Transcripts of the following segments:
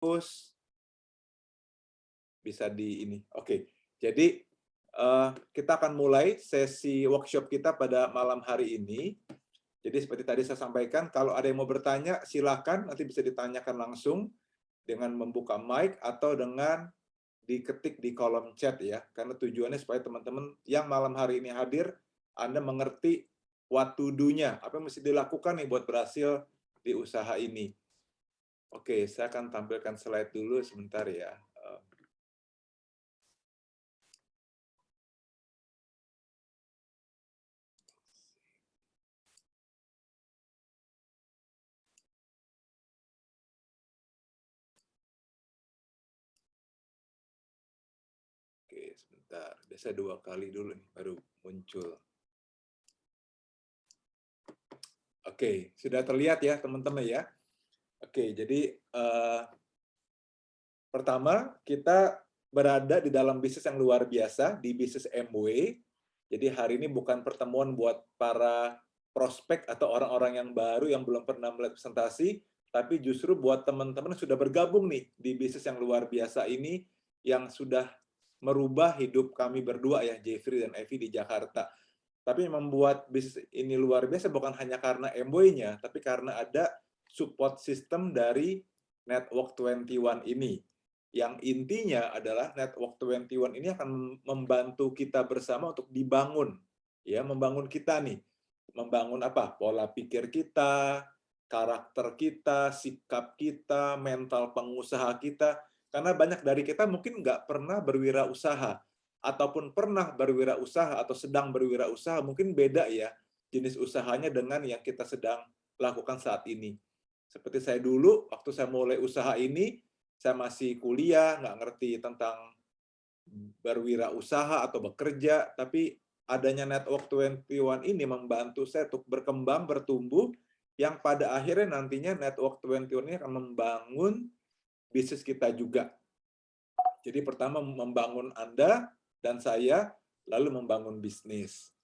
fokus. Bisa di ini. Oke. Jadi kita akan mulai sesi workshop kita pada malam hari ini. Jadi seperti tadi saya sampaikan, kalau ada yang mau bertanya, silakan nanti bisa ditanyakan langsung dengan membuka mic atau dengan diketik di kolom chat ya. Karena tujuannya supaya teman-teman yang malam hari ini hadir, Anda mengerti what to do-nya, apa yang mesti dilakukan nih buat berhasil di usaha ini. Oke, saya akan tampilkan slide dulu sebentar ya. Oke, sebentar. Biasa 2 kali dulu nih, baru muncul. Oke, sudah terlihat ya teman-teman ya. Oke, jadi pertama kita berada di dalam bisnis yang luar biasa, di bisnis MW. Jadi hari ini bukan pertemuan buat para prospek atau orang-orang yang baru yang belum pernah melihat presentasi, tapi justru buat teman-teman yang sudah bergabung nih di bisnis yang luar biasa ini, yang sudah merubah hidup kami berdua ya, Jeffrey dan Evi di Jakarta. Tapi yang membuat bisnis ini luar biasa bukan hanya karena MW-nya, tapi karena ada support system dari Network 21 ini. Yang intinya adalah Network 21 ini akan membantu kita bersama untuk dibangun, ya, membangun kita nih, membangun apa? Pola pikir kita, karakter kita, sikap kita, mental pengusaha kita. Karena banyak dari kita mungkin nggak pernah berwirausaha, ataupun pernah berwirausaha atau sedang berwirausaha, mungkin beda ya jenis usahanya dengan yang kita sedang lakukan saat ini. Seperti saya dulu, waktu saya mulai usaha ini, saya masih kuliah, nggak ngerti tentang berwirausaha atau bekerja, tapi adanya Network 21 ini membantu saya untuk berkembang, bertumbuh, yang pada akhirnya nantinya Network 21 ini akan membangun bisnis kita juga. Jadi pertama membangun Anda dan saya, lalu membangun bisnis.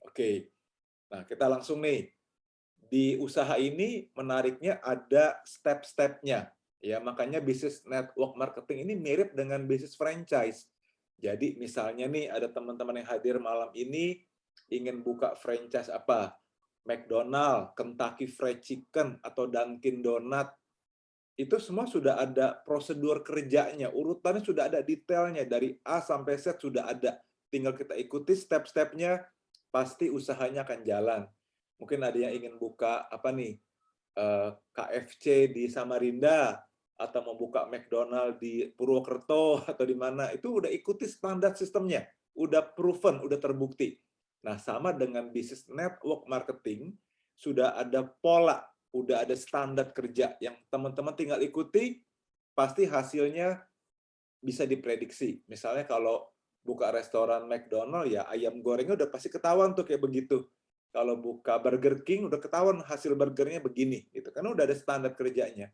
Oke, nah kita langsung nih. Di usaha ini menariknya ada step-stepnya. Ya, makanya bisnis network marketing ini mirip dengan bisnis franchise. Jadi misalnya nih ada teman-teman yang hadir malam ini ingin buka franchise apa? McDonald, Kentucky Fried Chicken, atau Dunkin Donut. Itu semua sudah ada prosedur kerjanya, urutannya sudah ada detailnya, dari A sampai Z sudah ada. Tinggal kita ikuti step-stepnya, pasti usahanya akan jalan. Mungkin ada yang ingin buka apa nih, KFC di Samarinda, atau mau buka McDonald di Purwokerto, atau di mana, itu udah ikuti standar sistemnya, udah proven, udah terbukti. Nah, sama dengan bisnis network marketing, sudah ada pola, udah ada standar kerja yang teman-teman tinggal ikuti, pasti hasilnya bisa diprediksi. Misalnya kalau buka restoran McDonald, ya ayam gorengnya udah pasti ketahuan tuh kayak begitu. Kalau buka Burger King, udah ketahuan hasil burgernya begini, gitu. Karena udah ada standar kerjanya.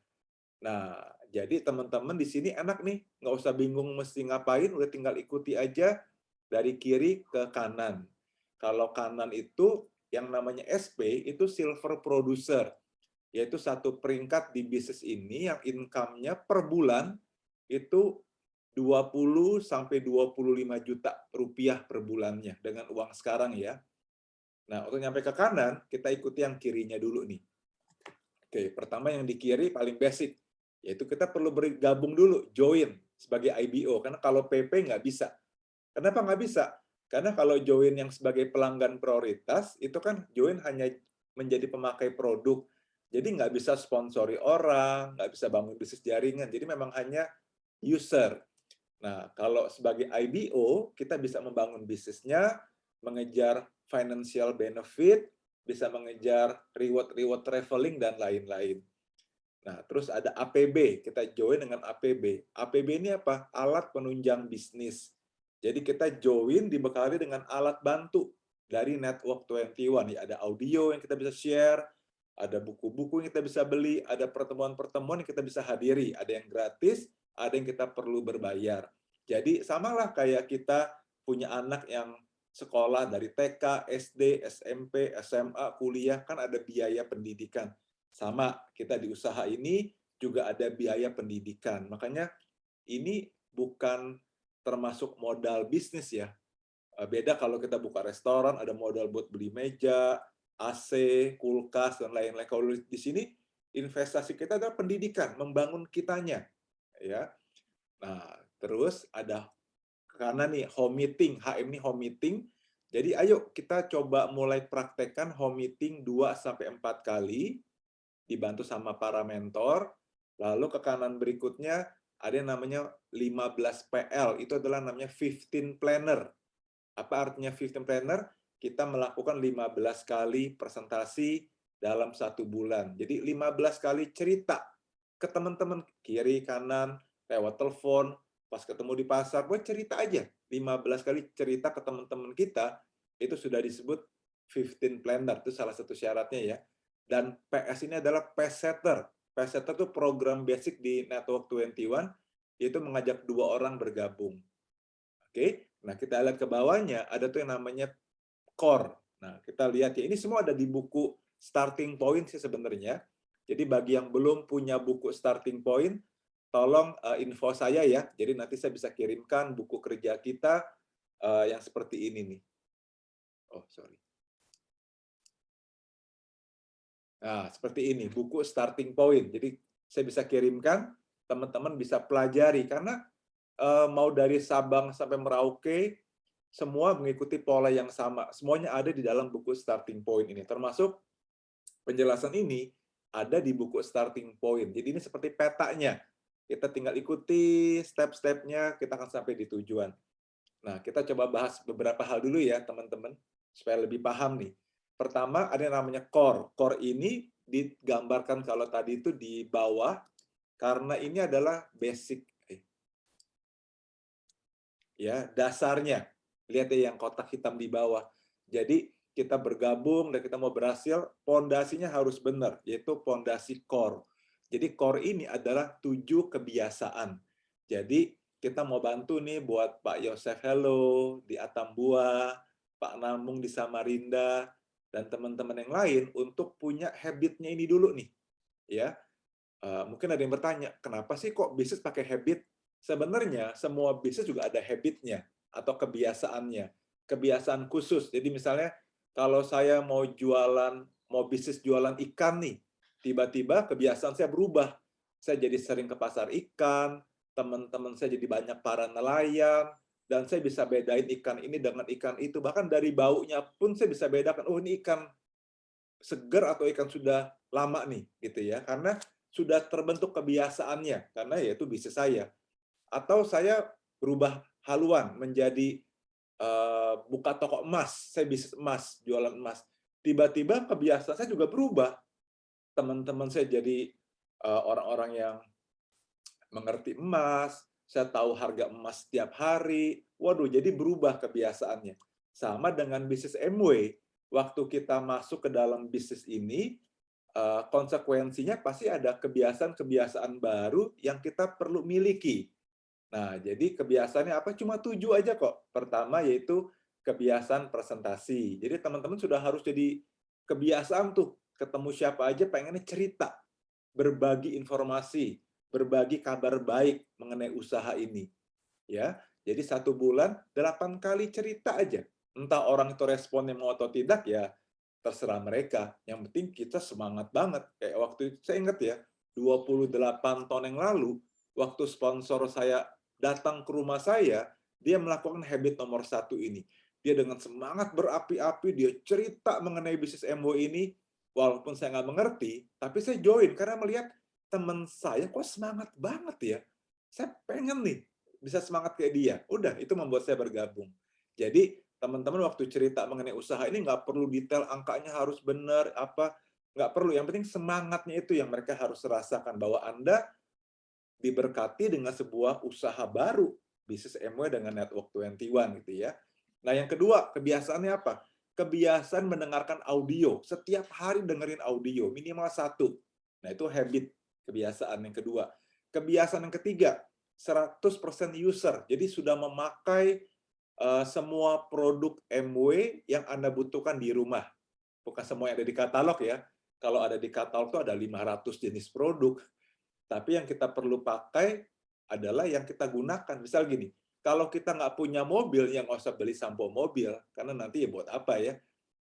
Nah, jadi teman-teman di sini enak nih, nggak usah bingung mesti ngapain, udah tinggal ikuti aja dari kiri ke kanan. Kalau kanan itu, yang namanya SP, itu silver producer, yaitu satu peringkat di bisnis ini yang income-nya per bulan itu 20 sampai 25 juta rupiah per bulannya dengan uang sekarang ya. Nah, untuk nyampe ke kanan, kita ikuti yang kirinya dulu nih. Oke, pertama yang di kiri paling basic, yaitu kita perlu bergabung dulu, join sebagai IBO, karena kalau PP nggak bisa. Kenapa nggak bisa? Karena kalau join yang sebagai pelanggan prioritas, itu kan join hanya menjadi pemakai produk. Jadi nggak bisa sponsori orang, nggak bisa bangun bisnis jaringan. Jadi memang hanya user. Nah, kalau sebagai IBO, kita bisa membangun bisnisnya, mengejar financial benefit, bisa mengejar reward traveling, dan lain-lain. Nah, terus ada APB, kita join dengan APB. APB ini apa? Alat penunjang bisnis. Jadi kita join dibekali dengan alat bantu dari Network 21. Ya, ada audio yang kita bisa share, ada buku-buku yang kita bisa beli, ada pertemuan-pertemuan yang kita bisa hadiri, ada yang gratis, ada yang kita perlu berbayar. Jadi samalah kayak kita punya anak yang sekolah dari TK, SD, SMP, SMA, kuliah, kan ada biaya pendidikan. Sama, kita di usaha ini juga ada biaya pendidikan. Makanya ini bukan termasuk modal bisnis ya. Beda kalau kita buka restoran, ada modal buat beli meja, AC, kulkas, dan lain-lain. Kalau di sini, investasi kita adalah pendidikan, membangun kitanya. Ya. Nah, terus ada, karena nih home meeting, HM ini home meeting, jadi ayo kita coba mulai praktekkan home meeting 2-4 kali, dibantu sama para mentor, lalu ke kanan berikutnya ada yang namanya 15 PL, itu adalah namanya 15 planner. Apa artinya 15 planner? Kita melakukan 15 kali presentasi dalam 1 bulan. Jadi 15 kali cerita ke teman-teman, kiri, kanan, lewat telepon, pas ketemu di pasar, buat cerita aja. 15 kali cerita ke teman-teman kita, itu sudah disebut 15 planner, itu salah satu syaratnya ya. Dan PS ini adalah pace setter. Pace setter itu program basic di Network 21, yaitu mengajak 2 orang bergabung. Oke, nah kita lihat ke bawahnya, ada tuh yang namanya core. Nah, kita lihat ya, ini semua ada di buku Starting Point sih sebenarnya. Jadi bagi yang belum punya buku Starting Point, tolong info saya ya. Jadi nanti saya bisa kirimkan buku kerja kita yang seperti ini nih. Oh, sorry. Nah, seperti ini, buku Starting Point. Jadi saya bisa kirimkan, teman-teman bisa pelajari. Karena mau dari Sabang sampai Merauke, semua mengikuti pola yang sama. Semuanya ada di dalam buku Starting Point ini. Termasuk penjelasan ini ada di buku Starting Point. Jadi ini seperti petanya. Kita tinggal ikuti step-stepnya, kita akan sampai di tujuan. Nah, kita coba bahas beberapa hal dulu ya, teman-teman, supaya lebih paham nih. Pertama, ada yang namanya core. Core ini digambarkan kalau tadi itu di bawah, karena ini adalah basic, ya dasarnya. Lihat ya yang kotak hitam di bawah. Jadi kita bergabung dan kita mau berhasil, pondasinya harus benar, yaitu pondasi core. Jadi core ini adalah 7 kebiasaan. Jadi kita mau bantu nih buat Pak Yosef Hello di Atambua, Pak Namung di Samarinda, dan teman-teman yang lain untuk punya habitnya ini dulu nih. Ya, mungkin ada yang bertanya, kenapa sih kok bisnis pakai habit? Sebenarnya semua bisnis juga ada habitnya atau kebiasaannya. Kebiasaan khusus. Jadi misalnya kalau saya mau bisnis jualan ikan nih, tiba-tiba kebiasaan saya berubah. Saya jadi sering ke pasar ikan, teman-teman saya jadi banyak para nelayan, dan saya bisa bedain ikan ini dengan ikan itu. Bahkan dari baunya pun saya bisa bedakan, oh ini ikan segar atau ikan sudah lama nih, gitu ya. Karena sudah terbentuk kebiasaannya, karena yaitu bisnis saya. Atau saya berubah haluan menjadi buka toko emas, saya bisnis emas, jualan emas. Tiba-tiba kebiasaan saya juga berubah. Teman-teman saya jadi orang-orang yang mengerti emas, saya tahu harga emas setiap hari. Waduh, jadi berubah kebiasaannya. Sama dengan bisnis MW, waktu kita masuk ke dalam bisnis ini, konsekuensinya pasti ada kebiasaan-kebiasaan baru yang kita perlu miliki. Nah, jadi kebiasaannya apa? Cuma 7 aja kok. Pertama yaitu kebiasaan presentasi. Jadi teman-teman sudah harus jadi kebiasaan tuh, ketemu siapa aja pengennya cerita, berbagi informasi, berbagi kabar baik mengenai usaha ini. Ya, jadi 1 bulan 8 kali cerita aja. Entah orang itu responnya mau atau tidak ya terserah mereka. Yang penting kita semangat banget. Kayak waktu itu saya ingat ya, 28 tahun yang lalu, waktu sponsor saya datang ke rumah saya, dia melakukan habit nomor 1 ini. Dia dengan semangat berapi-api, dia cerita mengenai bisnis MW ini, walaupun saya nggak mengerti, tapi saya join karena melihat teman saya kok semangat banget ya. Saya pengen nih bisa semangat kayak dia. Udah, itu membuat saya bergabung. Jadi teman-teman waktu cerita mengenai usaha ini nggak perlu detail angkanya harus benar apa, nggak perlu. Yang penting semangatnya itu yang mereka harus rasakan bahwa Anda diberkati dengan sebuah usaha baru, bisnis MW dengan Network 21 gitu ya. Nah yang kedua, kebiasaannya apa? Kebiasaan mendengarkan audio. Setiap hari dengerin audio, minimal 1. Nah itu habit, kebiasaan yang kedua. Kebiasaan yang ketiga, 100% user. Jadi sudah memakai semua produk MW yang Anda butuhkan di rumah. Bukan semua yang ada di katalog ya. Kalau ada di katalog itu ada 500 jenis produk. Tapi yang kita perlu pakai adalah yang kita gunakan. Misal gini, kalau kita nggak punya mobil, yang nggak usah beli sampo mobil, karena nanti ya buat apa ya.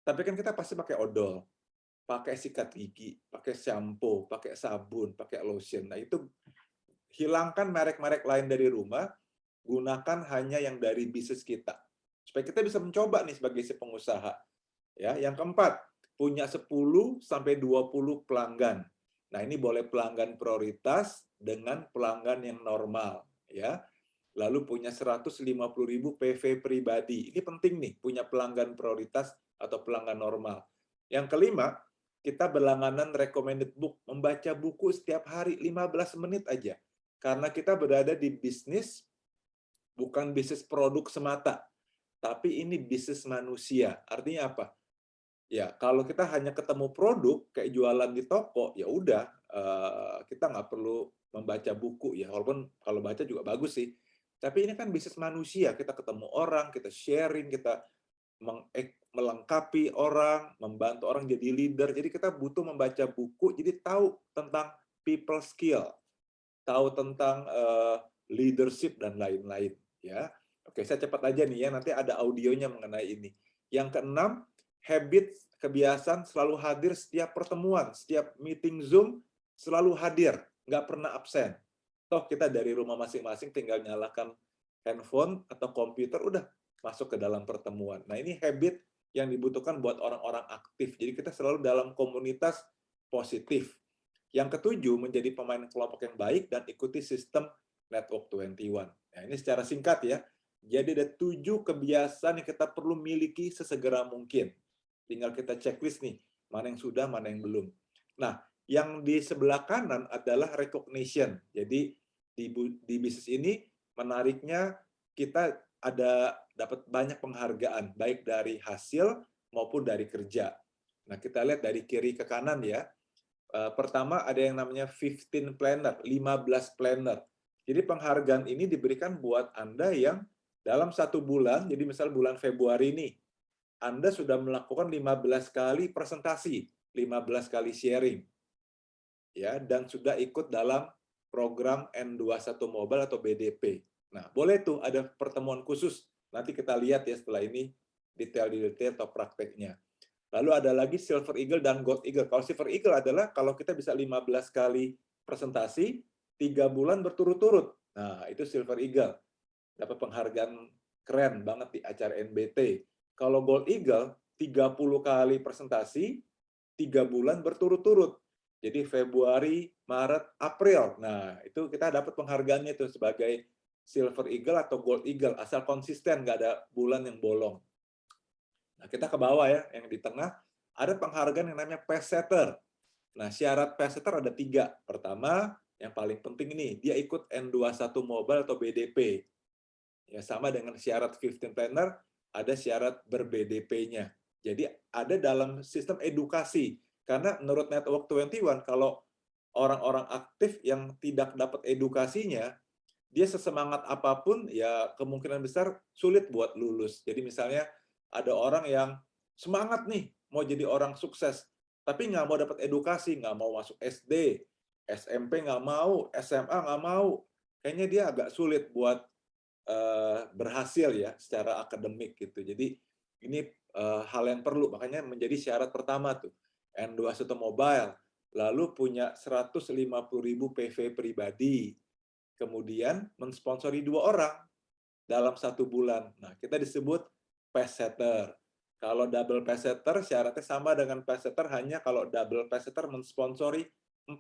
Tapi kan kita pasti pakai odol, pakai sikat gigi, pakai shampoo, pakai sabun, pakai lotion. Nah itu hilangkan merek-merek lain dari rumah, gunakan hanya yang dari bisnis kita. Supaya kita bisa mencoba nih sebagai si pengusaha. Ya, yang keempat, punya 10 sampai 20 pelanggan. Nah, ini boleh pelanggan prioritas dengan pelanggan yang normal, ya. Lalu punya 150.000 PV pribadi. Ini penting nih, punya pelanggan prioritas atau pelanggan normal. Yang kelima, kita berlangganan recommended book, membaca buku setiap hari 15 menit aja. Karena kita berada di bisnis, bukan bisnis produk semata, tapi ini bisnis manusia. Artinya apa? Ya, kalau kita hanya ketemu produk kayak jualan di toko, ya udah kita nggak perlu membaca buku ya. Walaupun kalau baca juga bagus sih. Tapi ini kan bisnis manusia, kita ketemu orang, kita sharing, kita melengkapi orang, membantu orang jadi leader. Jadi kita butuh membaca buku, jadi tahu tentang people skill, tahu tentang leadership dan lain-lain. Ya, oke, saya cepat aja nih ya. Nanti ada audionya mengenai ini. Yang keenam, habit, kebiasaan selalu hadir setiap pertemuan, setiap meeting Zoom selalu hadir, nggak pernah absen. Toh kita dari rumah masing-masing tinggal nyalakan handphone atau komputer, udah masuk ke dalam pertemuan. Nah ini habit yang dibutuhkan buat orang-orang aktif. Jadi kita selalu dalam komunitas positif. Yang ketujuh, menjadi pemain kelompok yang baik dan ikuti sistem Network 21. Nah ini secara singkat ya. Jadi ada 7 kebiasaan yang kita perlu miliki sesegera mungkin. Tinggal kita checklist nih, mana yang sudah, mana yang belum. Nah, yang di sebelah kanan adalah recognition. Jadi di bisnis ini menariknya kita ada dapat banyak penghargaan, baik dari hasil maupun dari kerja. Nah, kita lihat dari kiri ke kanan ya. Pertama ada yang namanya 15 planner, 15 planner. Jadi penghargaan ini diberikan buat Anda yang dalam 1 bulan, jadi misal bulan Februari ini, Anda sudah melakukan 15 kali presentasi, 15 kali sharing, ya, dan sudah ikut dalam program N21 Mobile atau BDP. Nah, boleh tuh ada pertemuan khusus. Nanti kita lihat ya setelah ini detail-detail atau prakteknya. Lalu ada lagi Silver Eagle dan Gold Eagle. Kalau Silver Eagle adalah kalau kita bisa 15 kali presentasi, 3 bulan berturut-turut. Nah, itu Silver Eagle. Dapat penghargaan keren banget di acara NBT. Kalau Gold Eagle, 30 kali presentasi, 3 bulan berturut-turut. Jadi Februari, Maret, April. Nah, itu kita dapat penghargaannya itu sebagai Silver Eagle atau Gold Eagle. Asal konsisten, nggak ada bulan yang bolong. Nah, kita ke bawah ya, yang di tengah ada penghargaan yang namanya pace setter. Nah, syarat pace setter ada 3. Pertama, yang paling penting ini, dia ikut N21 Mobile atau BDP. Ya, sama dengan syarat 15 planner, ada syarat ber-BDP-nya. Jadi, ada dalam sistem edukasi. Karena menurut Network 21, kalau orang-orang aktif yang tidak dapat edukasinya, dia sesemangat apapun, ya kemungkinan besar sulit buat lulus. Jadi misalnya, ada orang yang semangat nih mau jadi orang sukses, tapi nggak mau dapat edukasi, nggak mau masuk SD, SMP nggak mau, SMA nggak mau. Kayaknya dia agak sulit buat berhasil ya secara akademik gitu. Jadi ini hal yang perlu, makanya menjadi syarat pertama tuh. N21 Mobile, lalu punya 150.000 PV pribadi, kemudian mensponsori 2 orang dalam 1 bulan. Nah, kita disebut pace setter. Kalau double pace setter, syaratnya sama dengan pace setter, hanya kalau double pace setter mensponsori 4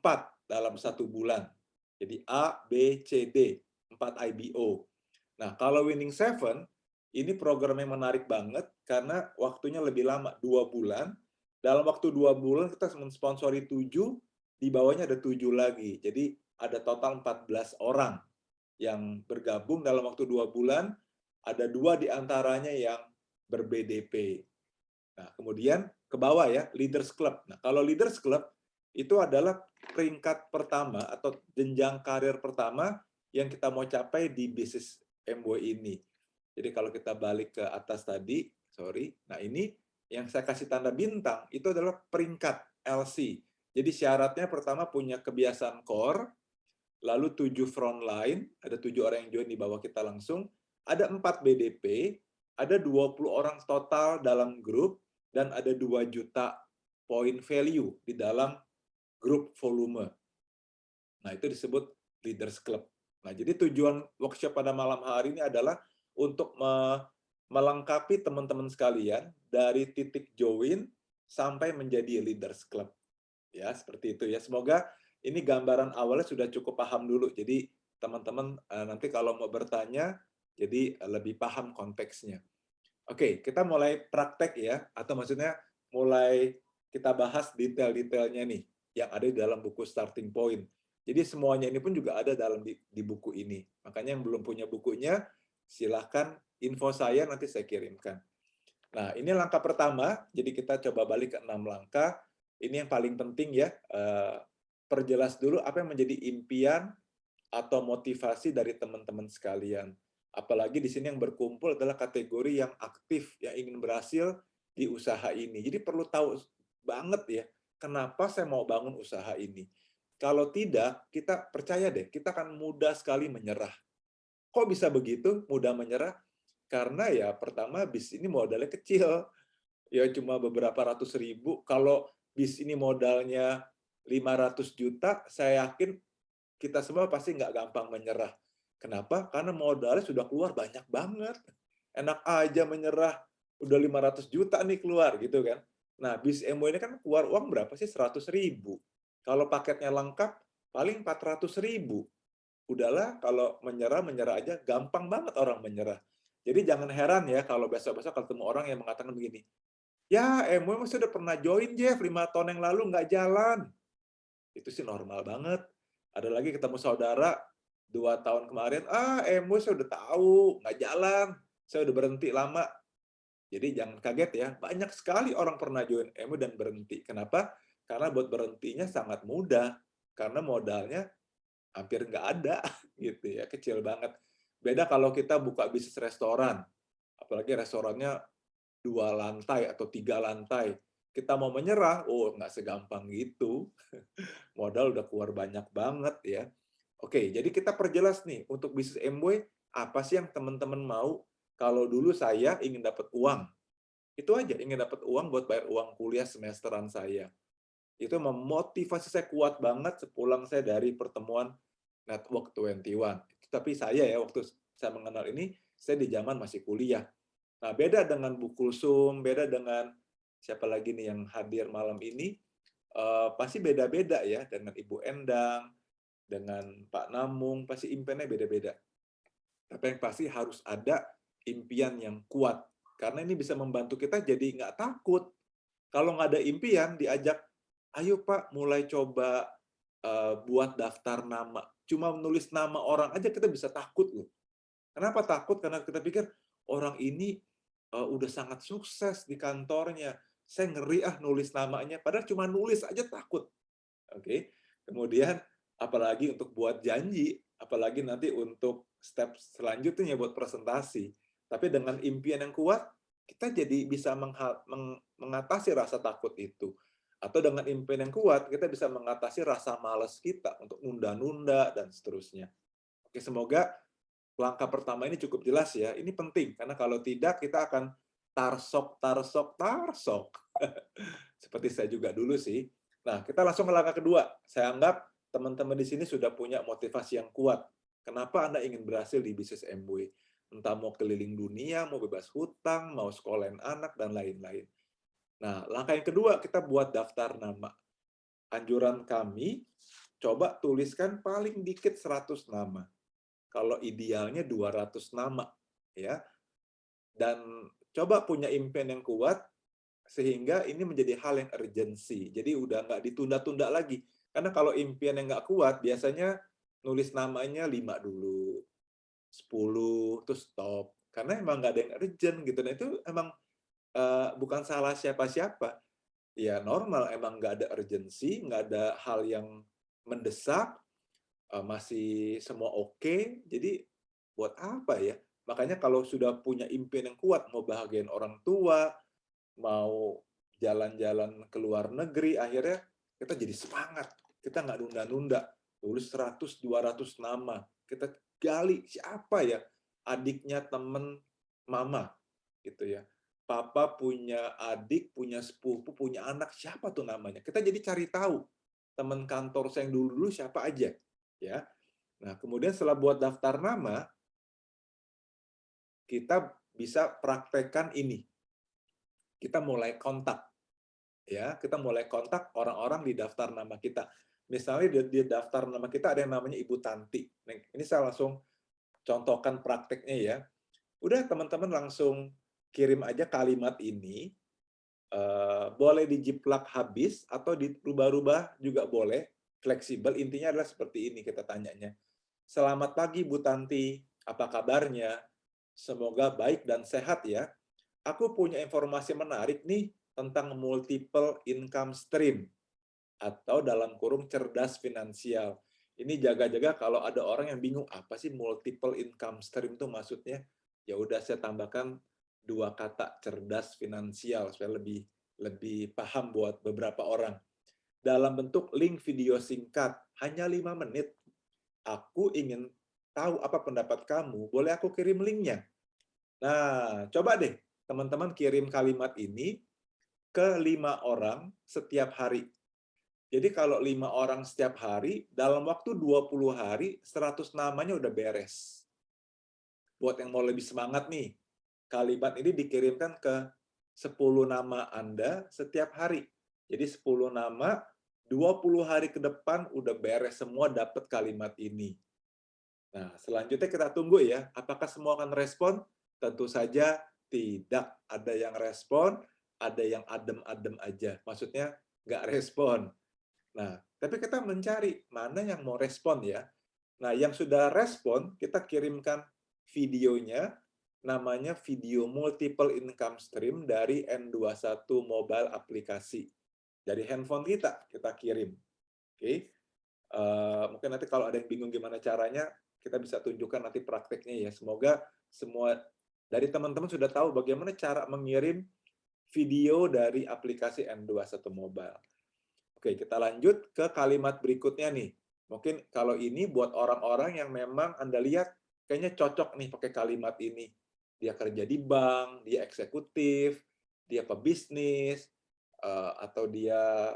dalam 1 bulan. Jadi A, B, C, D, 4 IBO. Nah, kalau Winning Seven, ini program yang menarik banget karena waktunya lebih lama, 2 bulan. Dalam waktu 2 bulan kita mensponsori 7, di bawahnya ada 7 lagi. Jadi ada total 14 orang yang bergabung dalam waktu 2 bulan, ada 2 diantaranya yang ber-BDP. Nah, kemudian ke bawah ya, Leaders Club. Nah, kalau Leaders Club itu adalah peringkat pertama atau jenjang karir pertama yang kita mau capai di bisnis MBO ini. Jadi kalau kita balik ke atas tadi, nah ini yang saya kasih tanda bintang, itu adalah peringkat LC. Jadi syaratnya pertama punya kebiasaan core, lalu 7 frontline, ada 7 orang yang join di bawah kita langsung, ada 4 BDP, ada 20 orang total dalam grup, dan ada 2 juta point value di dalam grup volume. Nah, itu disebut Leaders Club. Nah, jadi tujuan workshop pada malam hari ini adalah untuk melengkapi teman-teman sekalian dari titik join sampai menjadi Leaders Club. Ya, seperti itu ya. Semoga ini gambaran awalnya sudah cukup paham dulu. Jadi teman-teman nanti kalau mau bertanya, jadi lebih paham konteksnya. Oke, kita mulai praktek ya, atau maksudnya mulai kita bahas detail-detailnya nih, yang ada di dalam buku Starting Point. Jadi semuanya ini pun juga ada dalam di buku ini. Makanya yang belum punya bukunya, silahkan info saya, nanti saya kirimkan. Nah, ini langkah pertama, jadi kita coba balik ke 6 langkah. Ini yang paling penting ya, perjelas dulu apa yang menjadi impian atau motivasi dari teman-teman sekalian. Apalagi di sini yang berkumpul adalah kategori yang aktif, yang ingin berhasil di usaha ini. Jadi perlu tahu banget ya, kenapa saya mau bangun usaha ini. Kalau tidak, kita percaya deh, kita akan mudah sekali menyerah. Kok bisa begitu, mudah menyerah? Karena ya pertama bis ini modalnya kecil, ya cuma beberapa ratus ribu. Kalau bis ini modalnya 500 juta, saya yakin kita semua pasti nggak gampang menyerah. Kenapa? Karena modalnya sudah keluar banyak banget. Enak aja menyerah, udah 500 juta nih keluar gitu kan. Nah, bis MW ini kan keluar uang berapa sih? 100 ribu. Kalau paketnya lengkap, paling 400 ribu. Udahlah, kalau menyerah, menyerah aja. Gampang banget orang menyerah. Jadi jangan heran ya kalau besok-besok ketemu orang yang mengatakan begini, ya MW masih udah pernah join Jeff 5 tahun yang lalu nggak jalan. Itu sih normal banget. Ada lagi ketemu saudara 2 tahun kemarin, MW saya udah tahu, nggak jalan, saya udah berhenti lama. Jadi jangan kaget ya, banyak sekali orang pernah join MW dan berhenti. Kenapa? Karena buat berhentinya sangat mudah, karena modalnya hampir nggak ada, gitu ya, kecil banget. Beda kalau kita buka bisnis restoran, apalagi restorannya 2 lantai atau 3 lantai. Kita mau menyerah, oh nggak segampang gitu. Modal udah keluar banyak banget ya. Oke, jadi kita perjelas nih, untuk bisnis MW, apa sih yang teman-teman mau? Kalau dulu saya ingin dapat uang, itu aja, ingin dapat uang buat bayar uang kuliah semesteran saya. Itu memotivasi saya kuat banget sepulang saya dari pertemuan Network 21. Tapi saya ya, waktu saya mengenal ini, saya di zaman masih kuliah. Nah, beda dengan Bu Kulsum, beda dengan siapa lagi nih yang hadir malam ini, pasti beda-beda ya, dengan Ibu Endang, dengan Pak Namung, pasti impiannya beda-beda. Tapi yang pasti harus ada impian yang kuat. Karena ini bisa membantu kita jadi nggak takut. Kalau nggak ada impian, diajak, ayo Pak, mulai coba buat daftar nama. Cuma menulis nama orang aja kita bisa takut loh. Kenapa takut? Karena kita pikir, orang ini udah sangat sukses di kantornya. Saya ngeri nulis namanya. Padahal cuma nulis aja takut. Oke. Kemudian apalagi untuk buat janji, apalagi nanti untuk step selanjutnya buat presentasi. Tapi dengan impian yang kuat, kita jadi bisa mengatasi rasa takut itu. Atau dengan impian yang kuat, kita bisa mengatasi rasa malas kita untuk nunda-nunda dan seterusnya. Oke, semoga langkah pertama ini cukup jelas ya. Ini penting, karena kalau tidak kita akan tarsok. Seperti saya juga dulu sih. Nah, kita langsung ke langkah kedua. Saya anggap teman-teman di sini sudah punya motivasi yang kuat. Kenapa Anda ingin berhasil di bisnis MW? Entah mau keliling dunia, mau bebas hutang, mau sekolahin anak, dan lain-lain. Nah, langkah yang kedua, kita buat daftar nama. Anjuran kami, coba tuliskan paling dikit 100 nama. Kalau idealnya 200 nama. Ya. Dan coba punya impian yang kuat, sehingga ini menjadi hal yang urgensi. Jadi udah nggak ditunda-tunda lagi. Karena kalau impian yang nggak kuat, biasanya nulis namanya 5 dulu, 10, terus stop. Karena emang nggak ada yang urgent gitu. Nah itu emang bukan salah siapa-siapa. Ya normal, emang nggak ada urgensi, nggak ada hal yang mendesak, masih semua oke. Jadi buat apa ya? Makanya kalau sudah punya impian yang kuat, mau bahagiain orang tua, mau jalan-jalan ke luar negeri, akhirnya kita jadi semangat. Kita nggak nunda-nunda. tulis 100-200 nama. Kita gali siapa ya adiknya temen mama gitu ya. Papa punya adik, punya sepupu, punya anak, siapa tuh namanya? Kita jadi cari tahu teman kantor saya yang dulu-dulu siapa aja ya. Nah, kemudian setelah buat daftar nama, kita bisa praktekkan ini. Kita mulai kontak ya, kita mulai kontak orang-orang di daftar nama kita. Misalnya di daftar nama kita ada yang namanya Ibu Tanti. Nah, ini saya langsung contohkan prakteknya ya. Udah teman-teman langsung kirim aja kalimat ini, boleh dijiplak habis atau dirubah-rubah juga boleh, fleksibel. Intinya adalah seperti ini kita tanyanya. Selamat pagi Bu Tanti, apa kabarnya? Semoga baik dan sehat ya. Aku punya informasi menarik nih tentang multiple income stream atau dalam kurung cerdas finansial. Ini jaga-jaga kalau ada orang yang bingung apa sih multiple income stream itu maksudnya. Ya udah saya tambahkan 2 kata cerdas finansial supaya lebih paham buat beberapa orang. Dalam bentuk link video singkat, hanya 5 menit. Aku ingin tahu apa pendapat kamu, boleh aku kirim linknya? Nah, coba deh teman-teman kirim kalimat ini ke 5 orang setiap hari. Jadi kalau 5 orang setiap hari, dalam waktu 20 hari, 100 namanya udah beres. Buat yang mau lebih semangat nih, kalimat ini dikirimkan ke 10 nama Anda setiap hari. Jadi 10 nama, 20 hari ke depan udah beres semua dapat kalimat ini. Nah, selanjutnya kita tunggu ya, apakah semua akan respon? Tentu saja tidak. Ada yang respon, ada yang adem-adem aja. Maksudnya nggak respon. Nah, tapi kita mencari mana yang mau respon ya. Nah, yang sudah respon, kita kirimkan videonya, namanya video multiple income stream dari N21 mobile aplikasi. Dari handphone kita kirim. Oke. Mungkin nanti kalau ada yang bingung gimana caranya, kita bisa tunjukkan nanti prakteknya ya. Semoga semua dari teman-teman sudah tahu bagaimana cara mengirim video dari aplikasi N21 mobile. Oke, kita lanjut ke kalimat berikutnya nih. Mungkin kalau ini buat orang-orang yang memang Anda lihat kayaknya cocok nih pakai kalimat ini. Dia kerja di bank, dia eksekutif, dia pebisnis, atau dia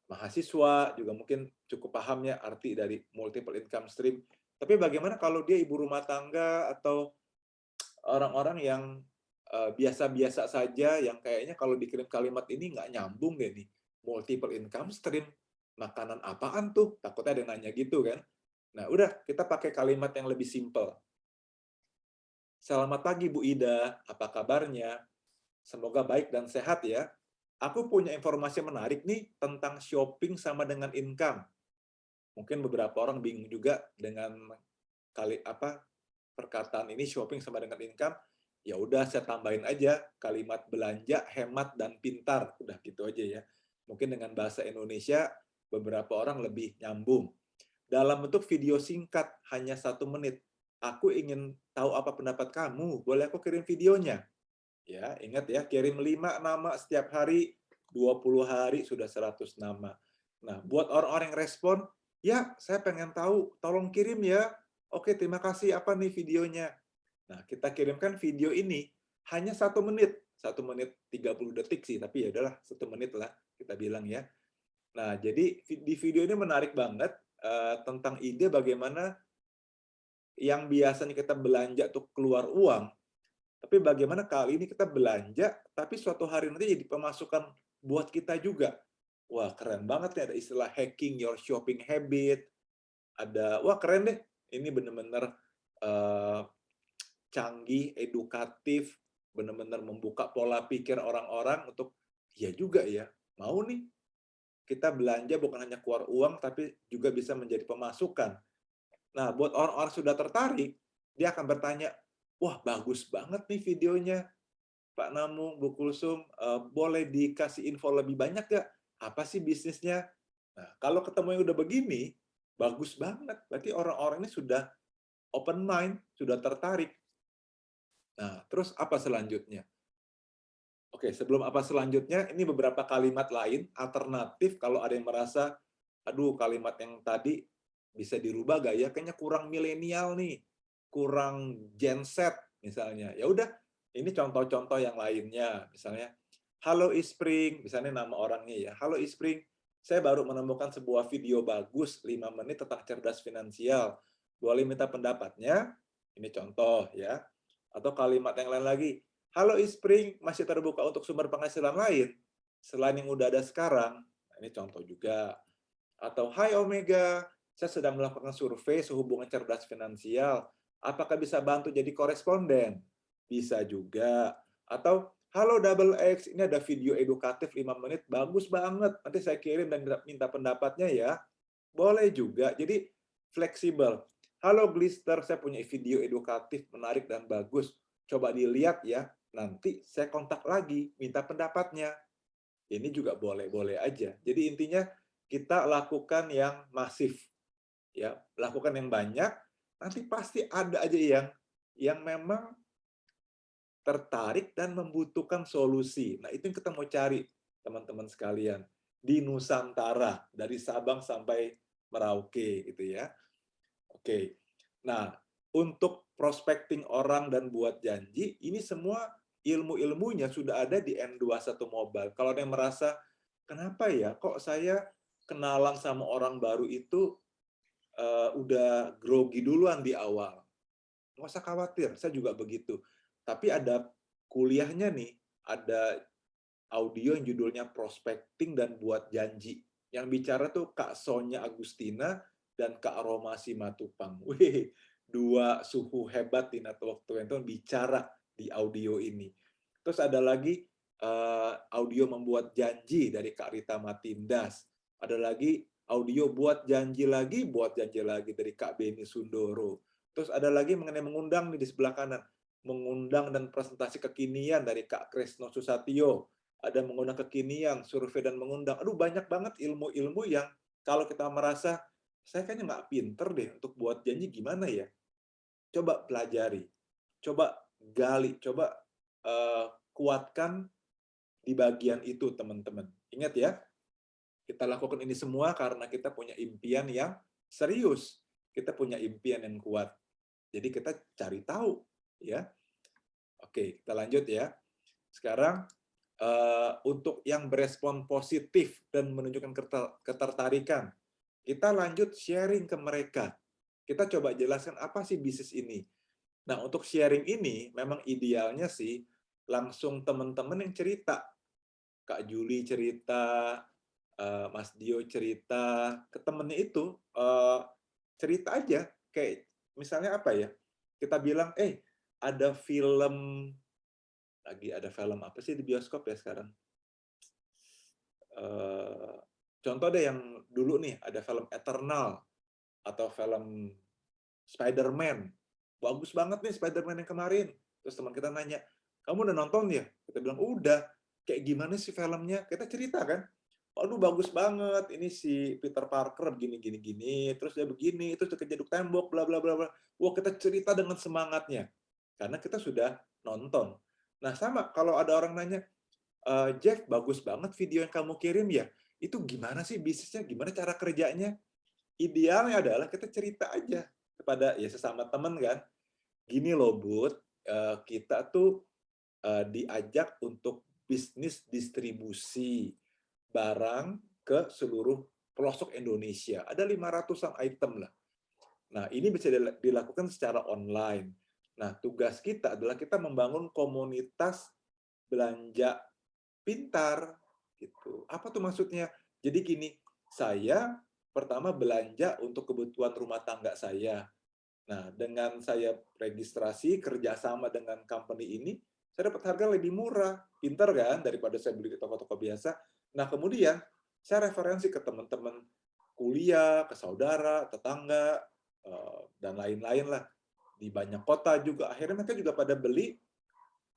mahasiswa, juga mungkin cukup pahamnya arti dari multiple income stream. Tapi bagaimana kalau dia ibu rumah tangga atau orang-orang yang biasa-biasa saja, yang kayaknya kalau dikirim kalimat ini nggak nyambung deh nih. Multiple income stream, makanan apaan tuh? Takutnya ada yang nanya gitu kan. Nah, udah, kita pakai kalimat yang lebih simpel. Selamat pagi Bu Ida, apa kabarnya? Semoga baik dan sehat ya. Aku punya informasi menarik nih tentang shopping sama dengan income. Mungkin beberapa orang bingung juga dengan perkataan ini shopping sama dengan income. Ya udah saya tambahin aja kalimat belanja, hemat dan pintar. Udah gitu aja ya. Mungkin dengan bahasa Indonesia beberapa orang lebih nyambung. Dalam bentuk video singkat hanya 1 menit. Aku ingin tahu apa pendapat kamu. Boleh aku kirim videonya? Ya, ingat ya, kirim 5 nama setiap hari, 20 hari sudah 100 nama. Nah, buat orang-orang yang respon, ya saya pengen tahu, tolong kirim ya. Oke, terima kasih, apa nih videonya? Nah, kita kirimkan video ini hanya 1 menit. 1 menit 30 detik sih, tapi ya udahlah 1 menit lah kita bilang ya. Nah, jadi di video ini menarik banget tentang ide bagaimana yang biasanya kita belanja untuk keluar uang, tapi bagaimana kali ini kita belanja, tapi suatu hari nanti jadi pemasukan buat kita juga. Wah, keren banget ya, ada istilah hacking your shopping habit. Wah keren deh, ini benar-benar canggih, edukatif, benar-benar membuka pola pikir orang-orang untuk, ya juga ya, mau nih kita belanja bukan hanya keluar uang, tapi juga bisa menjadi pemasukan. Nah, buat orang-orang sudah tertarik, dia akan bertanya, wah bagus banget nih videonya, Pak Namung, Bu Kulsum, boleh dikasih info lebih banyak nggak? Apa sih bisnisnya? Nah, kalau ketemu yang udah begini, bagus banget. Berarti orang-orang ini sudah open mind, sudah tertarik. Nah, terus apa selanjutnya? Oke, sebelum apa selanjutnya, ini beberapa kalimat lain, alternatif kalau ada yang merasa, aduh kalimat yang tadi bisa dirubah gak ya? Kayaknya kurang milenial nih, kurang Gen Z misalnya. Ya udah, ini contoh-contoh yang lainnya. Misalnya, halo Ispring, misalnya nama orangnya ya. Halo Ispring, saya baru menemukan sebuah video bagus 5 menit tentang cerdas finansial. Boleh minta pendapatnya? Ini contoh ya. Atau kalimat yang lain lagi. Halo Ispring, masih terbuka untuk sumber penghasilan lain selain yang udah ada sekarang? Nah, ini contoh juga. Atau Hai Omega, saya sedang melakukan survei sehubungan cerdas finansial. Apakah bisa bantu jadi koresponden? Bisa juga. Atau halo Double X, ini ada video edukatif 5 menit, bagus banget. Nanti saya kirim dan minta pendapatnya ya. Boleh juga. Jadi fleksibel. Halo Glister, saya punya video edukatif menarik dan bagus. Coba dilihat ya. Nanti saya kontak lagi, minta pendapatnya. Ini juga boleh-boleh aja. Jadi intinya kita lakukan yang masif, ya, lakukan yang banyak. Nanti pasti ada aja yang memang tertarik dan membutuhkan solusi. Nah, itu yang kita mau cari, teman-teman sekalian, di Nusantara, dari Sabang sampai Merauke, gitu ya. Oke. Nah, untuk prospecting orang dan buat janji, ini semua ilmu-ilmunya sudah ada di N21 Mobile. Kalau ada yang merasa, kenapa ya, kok saya kenalan sama orang baru itu udah grogi duluan di awal. Nggak usah khawatir, saya juga begitu. Tapi ada kuliahnya nih, ada audio yang judulnya Prospecting dan Buat Janji. Yang bicara tuh Kak Sonya Agustina dan Kak Roma Simatupang. Wih, dua suhu hebat di network 21 bicara di audio ini. Terus ada lagi audio membuat janji dari Kak Rita Matindas. Ada lagi audio buat janji lagi dari Kak Beni Sundoro. Terus ada lagi mengenai mengundang nih di sebelah kanan. Mengundang dan presentasi kekinian dari Kak Kresno Susatyo. Ada mengundang kekinian, survei dan mengundang. Aduh, banyak banget ilmu-ilmu yang kalau kita merasa, saya kayaknya nggak pinter deh untuk buat janji, gimana ya? Coba pelajari, coba gali, coba kuatkan di bagian itu, teman-teman. Ingat ya, kita lakukan ini semua karena kita punya impian yang serius. Kita punya impian yang kuat. Jadi kita cari tahu, ya. Oke, kita lanjut ya. Sekarang untuk yang berespon positif dan menunjukkan ketertarikan, kita lanjut sharing ke mereka. Kita coba jelaskan apa sih bisnis ini. Nah, untuk sharing ini memang idealnya sih langsung teman-teman yang cerita. Kak Juli cerita, Mas Dio cerita, ke temennya itu cerita aja. Kayak misalnya apa ya, kita bilang, ada film, lagi ada film apa sih di bioskop ya sekarang? Contoh deh yang dulu nih, ada film Eternal, atau film Spider-Man. Bagus banget nih Spider-Man yang kemarin. Terus teman kita nanya, kamu udah nonton ya? Kita bilang, udah. Kayak gimana sih filmnya? Kita cerita kan. Aduh, bagus banget. Ini si Peter Parker gini, terus dia begini, terus dia kejeduk tembok, bla bla bla bla. Wah, kita cerita dengan semangatnya. Karena kita sudah nonton. Nah, sama kalau ada orang nanya, Jeff, bagus banget video yang kamu kirim ya. Itu gimana sih bisnisnya? Gimana cara kerjanya? Idealnya adalah kita cerita aja kepada ya sesama teman kan. Gini loh, Bud, kita tuh diajak untuk bisnis distribusi barang ke seluruh pelosok Indonesia. Ada 500-an item lah. Nah, ini bisa dilakukan secara online. Nah, tugas kita adalah kita membangun komunitas belanja pintar gitu. Apa tuh maksudnya? Jadi gini, saya pertama belanja untuk kebutuhan rumah tangga saya. Nah, dengan saya registrasi kerjasama dengan company ini, saya dapat harga lebih murah, pintar kan, daripada saya beli di toko-toko biasa. Nah, kemudian saya referensi ke teman-teman kuliah, ke saudara, tetangga, dan lain-lain lah. Di banyak kota juga, akhirnya mereka juga pada beli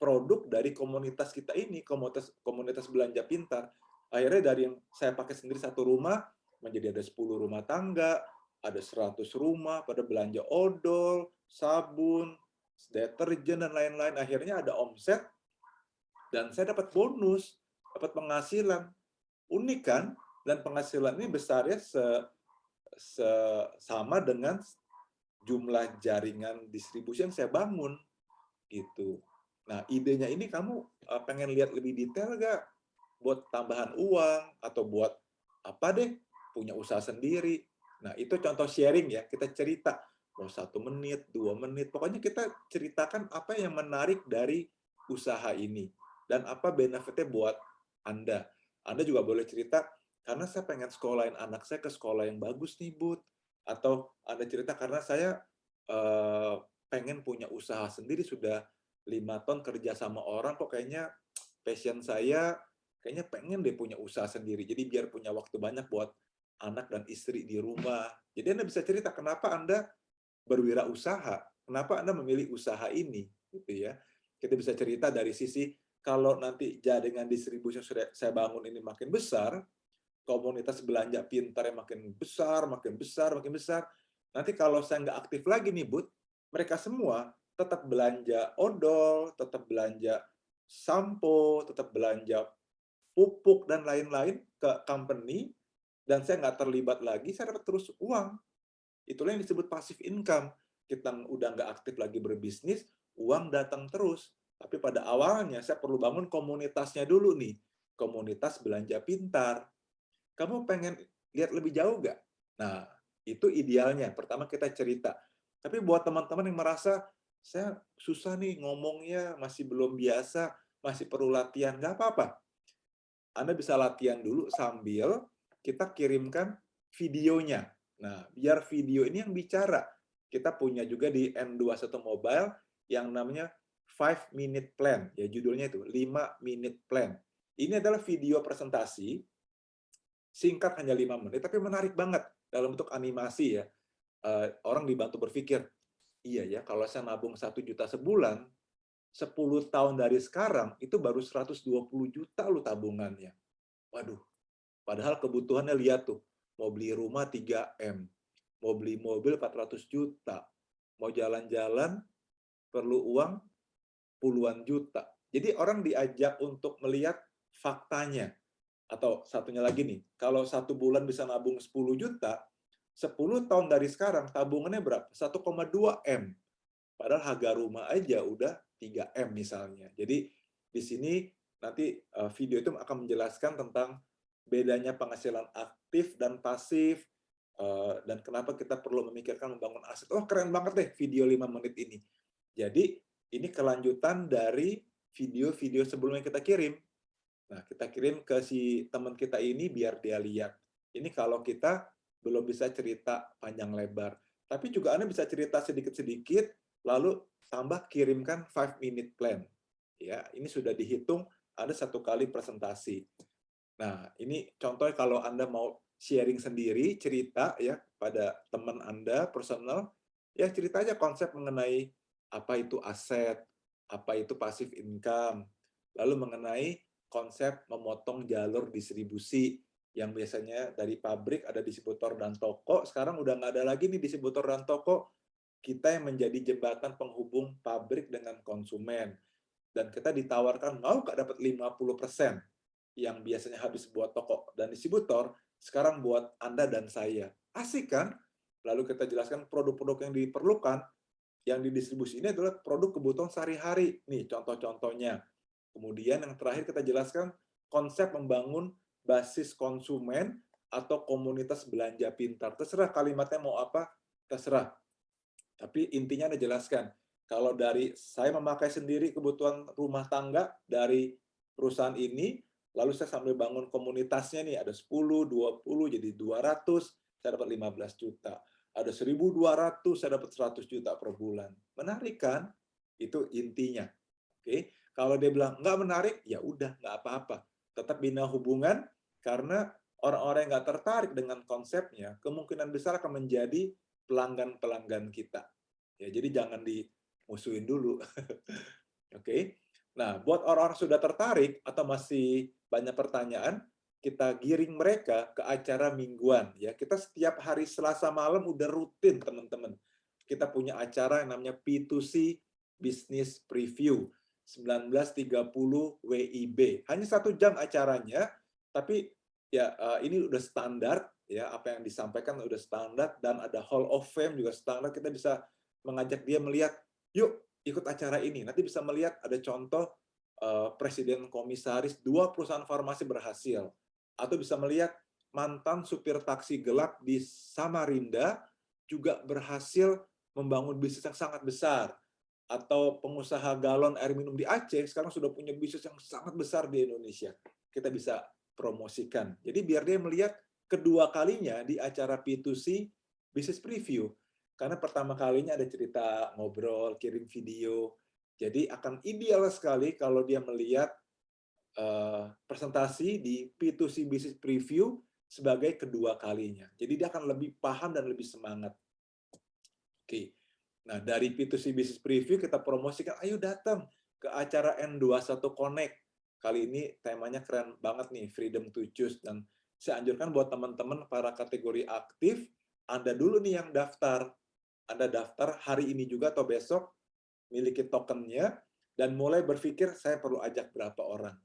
produk dari komunitas kita ini, komunitas belanja pintar. Akhirnya dari yang saya pakai sendiri satu rumah, menjadi ada 10 rumah tangga, ada 100 rumah pada belanja odol, sabun, deterjen, dan lain-lain. Akhirnya ada omset, dan saya dapat bonus, dapat penghasilan. Unik kan? Dan penghasilan ini besarnya sama dengan jumlah jaringan distribusi yang saya bangun gitu. Nah, idenya ini kamu pengen lihat lebih detail nggak? Buat tambahan uang atau buat apa deh? Punya usaha sendiri. Nah, itu contoh sharing ya. Kita cerita mau 1 menit, 2 menit. Pokoknya kita ceritakan apa yang menarik dari usaha ini dan apa benefitnya buat Anda. Anda juga boleh cerita karena saya pengen sekolahin anak saya ke sekolah yang bagus nih, Bud. Atau Anda cerita karena saya pengen punya usaha sendiri sudah 5 tahun kerja sama orang kok kayaknya passion saya kayaknya pengen deh punya usaha sendiri. Jadi biar punya waktu banyak buat anak dan istri di rumah. Jadi Anda bisa cerita kenapa Anda berwirausaha, kenapa Anda memilih usaha ini, gitu ya. Kita bisa cerita dari sisi kalau nanti jaringan distribusi yang sudah saya bangun ini makin besar, komunitas belanja pintar yang makin besar, makin besar, makin besar. Nanti kalau saya nggak aktif lagi nih, Bud, mereka semua tetap belanja odol, tetap belanja sampo, tetap belanja pupuk, dan lain-lain ke company, dan saya nggak terlibat lagi, saya dapat terus uang. Itulah yang disebut passive income. Kita udah nggak aktif lagi berbisnis, uang datang terus. Tapi pada awalnya saya perlu bangun komunitasnya dulu nih. Komunitas belanja pintar. Kamu pengen lihat lebih jauh nggak? Nah, itu idealnya. Pertama kita cerita. Tapi buat teman-teman yang merasa, saya susah nih ngomongnya, masih belum biasa, masih perlu latihan, nggak apa-apa. Anda bisa latihan dulu sambil kita kirimkan videonya. Nah, biar video ini yang bicara. Kita punya juga di N21 Mobile yang namanya 5-minute plan. Ya, judulnya itu 5-minute plan. Ini adalah video presentasi singkat hanya 5 menit, tapi menarik banget dalam bentuk animasi ya. Orang dibantu berpikir, iya ya, kalau saya nabung 1 juta sebulan, 10 tahun dari sekarang, itu baru 120 juta loh tabungannya. Waduh, padahal kebutuhannya lihat tuh, mau beli rumah 3M, mau beli mobil 400 juta, mau jalan-jalan perlu uang puluhan juta. Jadi orang diajak untuk melihat faktanya. Atau satunya lagi nih, kalau 1 bulan bisa nabung 10 juta, 10 tahun dari sekarang tabungannya berapa? 1,2 M. Padahal harga rumah aja udah 3 M misalnya. Jadi di sini nanti video itu akan menjelaskan tentang bedanya penghasilan aktif dan pasif, dan kenapa kita perlu memikirkan membangun aset. Oh, keren banget deh video 5 menit ini. Jadi ini kelanjutan dari video-video sebelumnya kita kirim. Nah, kita kirim ke si teman kita ini biar dia lihat. Ini kalau kita belum bisa cerita panjang lebar. Tapi juga Anda bisa cerita sedikit-sedikit, lalu tambah kirimkan 5-minute plan. Ya, ini sudah dihitung ada 1 kali presentasi. Nah, ini contohnya kalau Anda mau sharing sendiri, cerita ya pada teman Anda personal, ya cerita aja konsep mengenai apa itu aset, apa itu passive income, lalu mengenai konsep memotong jalur distribusi yang biasanya dari pabrik ada distributor dan toko, sekarang udah nggak ada lagi nih distributor dan toko, kita yang menjadi jembatan penghubung pabrik dengan konsumen. Dan kita ditawarkan, mau nggak dapat 50% yang biasanya habis buat toko dan distributor, sekarang buat Anda dan saya. Asik kan? Lalu kita jelaskan produk-produk yang diperlukan, yang didistribusi ini adalah produk kebutuhan sehari-hari. Nih contoh-contohnya. Kemudian yang terakhir kita jelaskan konsep membangun basis konsumen atau komunitas belanja pintar. Terserah kalimatnya mau apa, terserah. Tapi intinya Anda jelaskan. Kalau dari saya memakai sendiri kebutuhan rumah tangga dari perusahaan ini, lalu saya sambil bangun komunitasnya nih, ada 10, 20, jadi 200, saya dapat 15 juta. Ada 1.200, saya dapat 100 juta per bulan. Menarik kan? Itu intinya. Oke. Kalau dia bilang nggak menarik, ya udah nggak apa-apa. Tetap bina hubungan karena orang-orang yang nggak tertarik dengan konsepnya kemungkinan besar akan menjadi pelanggan-pelanggan kita. Ya, jadi jangan dimusuhin dulu. Oke. Nah, buat orang-orang sudah tertarik atau masih banyak pertanyaan, kita giring mereka ke acara mingguan. Ya, kita setiap hari Selasa malam udah rutin, teman-teman. Kita punya acara yang namanya P2C Business Preview 19.30 WIB. Hanya 1 jam acaranya, tapi ya ini udah standar ya apa yang disampaikan udah standar, dan ada Hall of Fame juga standar. Kita bisa mengajak dia melihat, yuk ikut acara ini. Nanti bisa melihat ada contoh presiden komisaris 2 perusahaan farmasi berhasil, atau bisa melihat mantan supir taksi gelap di Samarinda juga berhasil membangun bisnis yang sangat besar, atau pengusaha galon air minum di Aceh sekarang sudah punya bisnis yang sangat besar di Indonesia. Kita bisa promosikan. Jadi biar dia melihat kedua kalinya di acara P2C Business Preview. Karena pertama kalinya ada cerita ngobrol, kirim video. Jadi akan ideal sekali kalau dia melihat presentasi di P2C Business Preview sebagai kedua kalinya. Jadi dia akan lebih paham dan lebih semangat. Oke. Nah, dari P2C Business Preview kita promosikan, ayo datang ke acara N21 Connect. Kali ini temanya keren banget nih, Freedom to Choose. Dan saya anjurkan buat teman-teman para kategori aktif, Anda dulu nih yang daftar. Anda daftar hari ini juga atau besok, miliki tokennya, dan mulai berpikir saya perlu ajak berapa orang.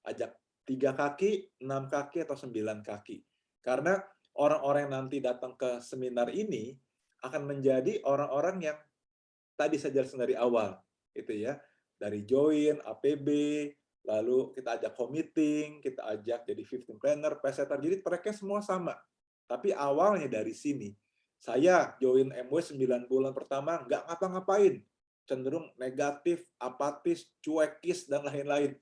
Ajak 3 kaki, 6 kaki, atau 9 kaki. Karena orang-orang yang nanti datang ke seminar ini akan menjadi orang-orang yang tadi saya jelaskan dari awal, itu ya, dari join, APB, lalu kita ajak committing, kita ajak jadi 15 planner, pesetter, jadi tracknya semua sama. Tapi awalnya dari sini, saya join MW 9 bulan pertama, nggak ngapa-ngapain, cenderung negatif, apatis, cuekis, dan lain-lain.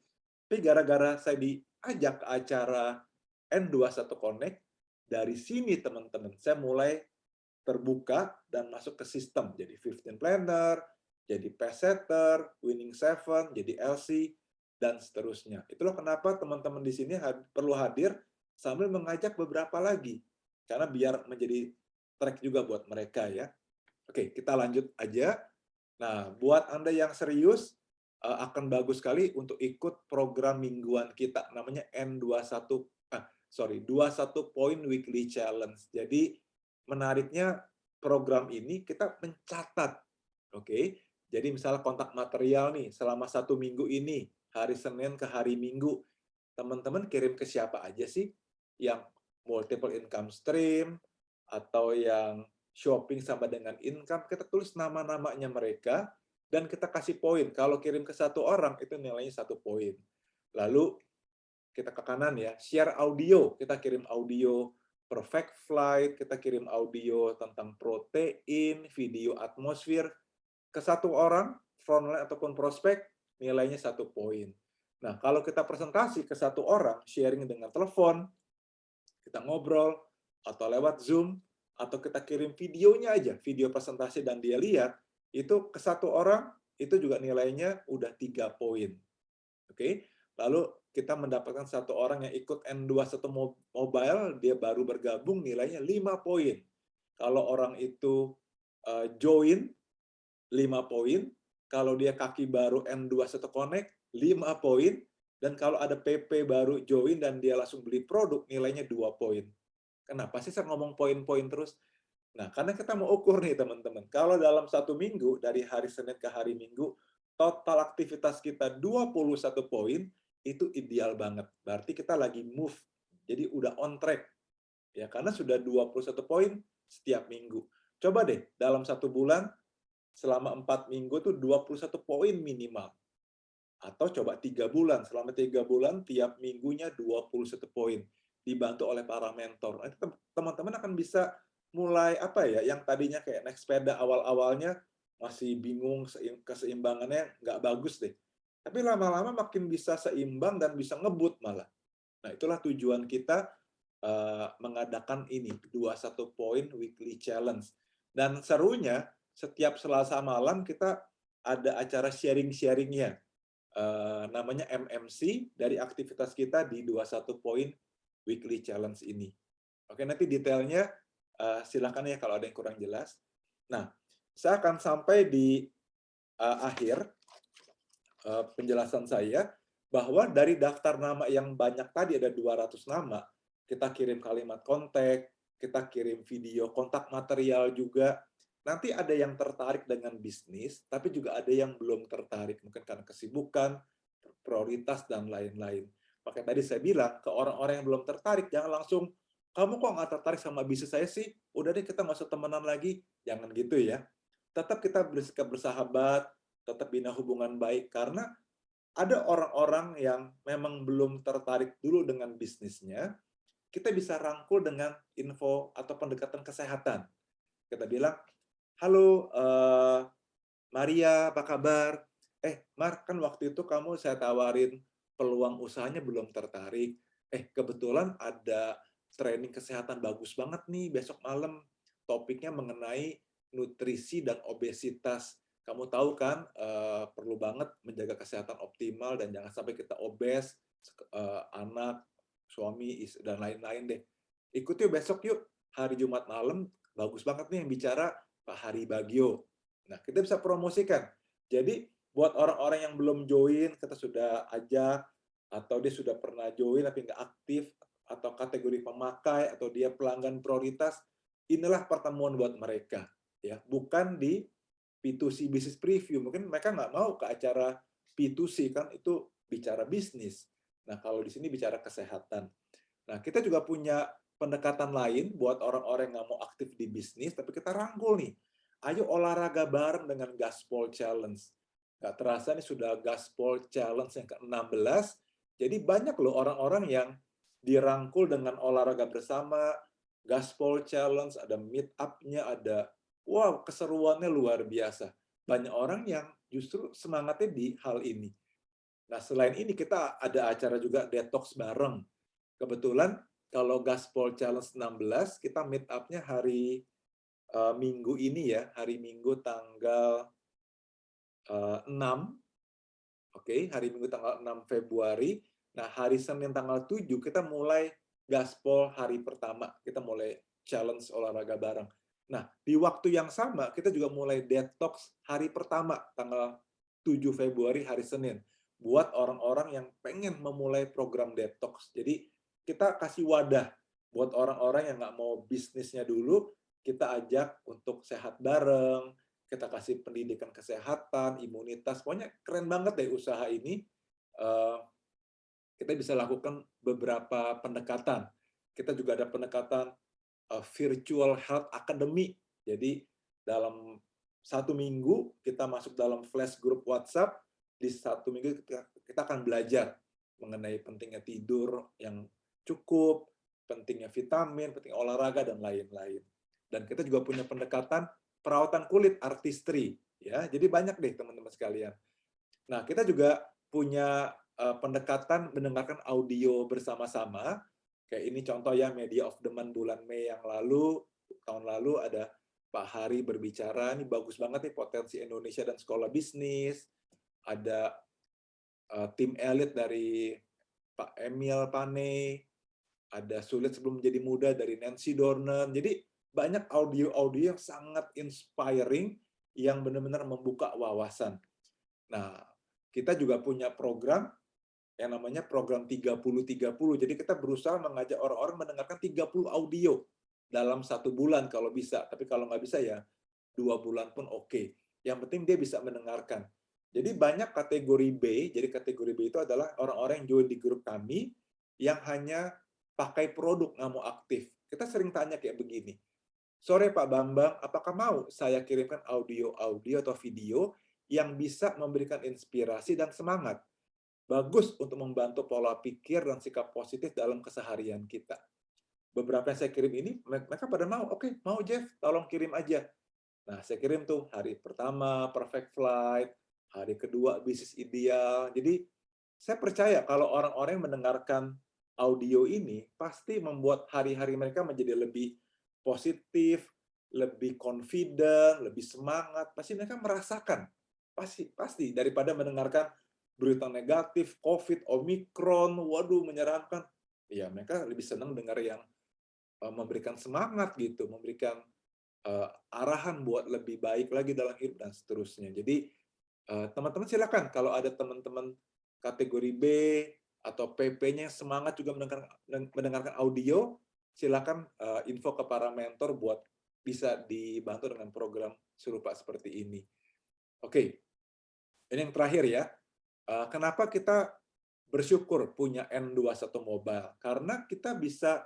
Tapi gara-gara saya diajak ke acara N21 Connect, dari sini teman-teman, saya mulai terbuka dan masuk ke sistem. Jadi 15 planner, jadi pace setter, winning seven, jadi LC, dan seterusnya. Itulah kenapa teman-teman di sini perlu hadir sambil mengajak beberapa lagi. Karena biar menjadi track juga buat mereka ya. Oke, kita lanjut aja. Nah, buat Anda yang serius, akan bagus sekali untuk ikut program mingguan kita. Namanya N21, 21 Point Weekly Challenge. Jadi, menariknya program ini kita mencatat. Oke, jadi misalnya kontak material nih, selama 1 minggu ini, hari Senin ke hari Minggu, teman-teman kirim ke siapa aja sih? Yang multiple income stream, atau yang shopping sama dengan income, kita tulis nama-namanya mereka, dan kita kasih poin. Kalau kirim ke 1 orang, itu nilainya 1 poin. Lalu, kita ke kanan ya, share audio. Kita kirim audio perfect flight, kita kirim audio tentang protein, video atmosfer, ke 1 orang, frontline ataupun prospek, nilainya 1 poin. Nah, kalau kita presentasi ke 1 orang, sharing dengan telepon, kita ngobrol, atau lewat Zoom, atau kita kirim videonya aja, video presentasi dan dia lihat, itu ke 1 orang, itu juga nilainya udah 3 poin. Oke, lalu kita mendapatkan 1 orang yang ikut N21 Mobile, dia baru bergabung, nilainya 5 poin. Kalau orang itu join, 5 poin, kalau dia kaki baru N21 Connect, 5 poin, dan kalau ada PP baru join dan dia langsung beli produk, nilainya 2 poin. Kenapa sih saya ngomong poin-poin terus? Nah, karena kita mau ukur nih teman-teman, kalau dalam 1 minggu, dari hari Senin ke hari Minggu, total aktivitas kita 21 poin, itu ideal banget. Berarti kita lagi move, jadi udah on track. Ya, karena sudah 21 poin setiap minggu. Coba deh, dalam 1 bulan, selama 4 minggu tuh 21 poin minimal. Atau coba 3 bulan, selama 3 bulan tiap minggunya 21 poin. Dibantu oleh para mentor. Nanti teman-teman akan bisa mulai apa ya, yang tadinya kayak naik sepeda awal-awalnya masih bingung, keseimbangannya nggak bagus deh. Tapi lama-lama makin bisa seimbang dan bisa ngebut malah. Nah, itulah tujuan kita mengadakan ini, 21 Point Weekly Challenge. Dan serunya, setiap Selasa malam kita ada acara sharing-sharingnya. Namanya MMC dari aktivitas kita di 21 Point Weekly Challenge ini. Oke, nanti detailnya silakan ya kalau ada yang kurang jelas. Nah, saya akan sampai di akhir penjelasan saya, bahwa dari daftar nama yang banyak tadi ada 200 nama, kita kirim kalimat kontak, kita kirim video kontak material juga. Nanti ada yang tertarik dengan bisnis, tapi juga ada yang belum tertarik, mungkin karena kesibukan, prioritas, dan lain-lain. Makanya tadi saya bilang, ke orang-orang yang belum tertarik, jangan langsung kamu kok nggak tertarik sama bisnis saya sih? Udah deh kita nggak usah temenan lagi. Jangan gitu ya. Tetap kita bersikap bersahabat, tetap bina hubungan baik, karena ada orang-orang yang memang belum tertarik dulu dengan bisnisnya, kita bisa rangkul dengan info atau pendekatan kesehatan. Kita bilang, halo Maria, apa kabar? Mar, kan waktu itu kamu saya tawarin peluang usahanya belum tertarik. Kebetulan ada training kesehatan bagus banget nih besok malam. Topiknya mengenai nutrisi dan obesitas. Kamu tahu kan, perlu banget menjaga kesehatan optimal dan jangan sampai kita obes, anak, suami, dan lain-lain deh. Ikut yuk besok yuk, hari Jumat malam, bagus banget nih yang bicara Pak Hari Bagio. Nah, kita bisa promosikan. Jadi, buat orang-orang yang belum join, kita sudah ajak, atau dia sudah pernah join tapi nggak aktif, atau kategori pemakai, atau dia pelanggan prioritas, inilah pertemuan buat mereka. Ya, bukan di P2C business preview. Mungkin mereka nggak mau ke acara P2C, kan itu bicara bisnis. Nah, kalau di sini bicara kesehatan. Nah, kita juga punya pendekatan lain buat orang-orang yang nggak mau aktif di bisnis, tapi kita rangkul nih. Ayo olahraga bareng dengan Gaspol Challenge. Nggak terasa nih sudah Gaspol Challenge yang ke-16. Jadi banyak loh orang-orang yang dirangkul dengan olahraga bersama, Gaspol Challenge, ada meet up-nya, ada wow, keseruannya luar biasa. Banyak orang yang justru semangatnya di hal ini. Nah, selain ini kita ada acara juga detox bareng. Kebetulan kalau Gaspol Challenge 16, kita meet up-nya hari Minggu ini ya, hari Minggu tanggal 6, oke, hari Minggu tanggal 6 Februari. Nah, hari Senin tanggal 7 kita mulai Gaspol hari pertama, kita mulai challenge olahraga bareng. Nah, di waktu yang sama kita juga mulai detox hari pertama tanggal 7 Februari hari Senin buat orang-orang yang pengen memulai program detox. Jadi kita kasih wadah buat orang-orang yang nggak mau bisnisnya dulu, kita ajak untuk sehat bareng, kita kasih pendidikan kesehatan, imunitas, pokoknya keren banget deh usaha ini. Eh, Kita bisa lakukan beberapa pendekatan. Kita juga ada pendekatan virtual health academy. Jadi dalam 1 minggu kita masuk dalam flash group WhatsApp, di 1 minggu kita akan belajar mengenai pentingnya tidur yang cukup, pentingnya vitamin, penting olahraga, dan lain-lain. Dan kita juga punya pendekatan perawatan kulit, artistry. Ya, jadi banyak deh teman-teman sekalian. Nah, kita juga punya pendekatan mendengarkan audio bersama-sama. Kayak ini contoh ya, Media of the Month bulan Mei yang lalu, tahun lalu ada Pak Hari berbicara, ini bagus banget nih potensi Indonesia dan sekolah bisnis. Ada tim elit dari Pak Emil Pane, ada Sulit Sebelum Menjadi Muda dari Nancy Dornan. Jadi banyak audio-audio yang sangat inspiring, yang benar-benar membuka wawasan. Nah, kita juga punya program yang namanya program 30-30. Jadi kita berusaha mengajak orang-orang mendengarkan 30 audio dalam 1 bulan kalau bisa. Tapi kalau nggak bisa ya 2 bulan pun oke. Yang penting dia bisa mendengarkan. Jadi banyak kategori B. Jadi kategori B itu adalah orang-orang yang join di grup kami yang hanya pakai produk, nggak mau aktif. Kita sering tanya kayak begini. Sore Pak Bambang, apakah mau saya kirimkan audio-audio atau video yang bisa memberikan inspirasi dan semangat? Bagus untuk membantu pola pikir dan sikap positif dalam keseharian kita. Beberapa yang saya kirim ini, mereka pada mau, oke, mau Jeff, tolong kirim aja. Nah, saya kirim tuh hari pertama, perfect flight, hari kedua, bisnis ideal. Jadi, saya percaya kalau orang-orang yang mendengarkan audio ini, pasti membuat hari-hari mereka menjadi lebih positif, lebih confident, lebih semangat. Pasti mereka merasakan. Pasti daripada mendengarkan berita negatif, COVID, Omikron, waduh menyeramkan. Ya, mereka lebih senang dengar yang memberikan semangat gitu, memberikan arahan buat lebih baik lagi dalam hidup dan seterusnya. Jadi teman-teman silakan kalau ada teman-teman kategori B atau PP-nya yang semangat juga mendengarkan audio, silakan info ke para mentor buat bisa dibantu dengan program serupa seperti ini. Oke, ini yang terakhir ya. Kenapa kita bersyukur punya N21 Mobile? Karena kita bisa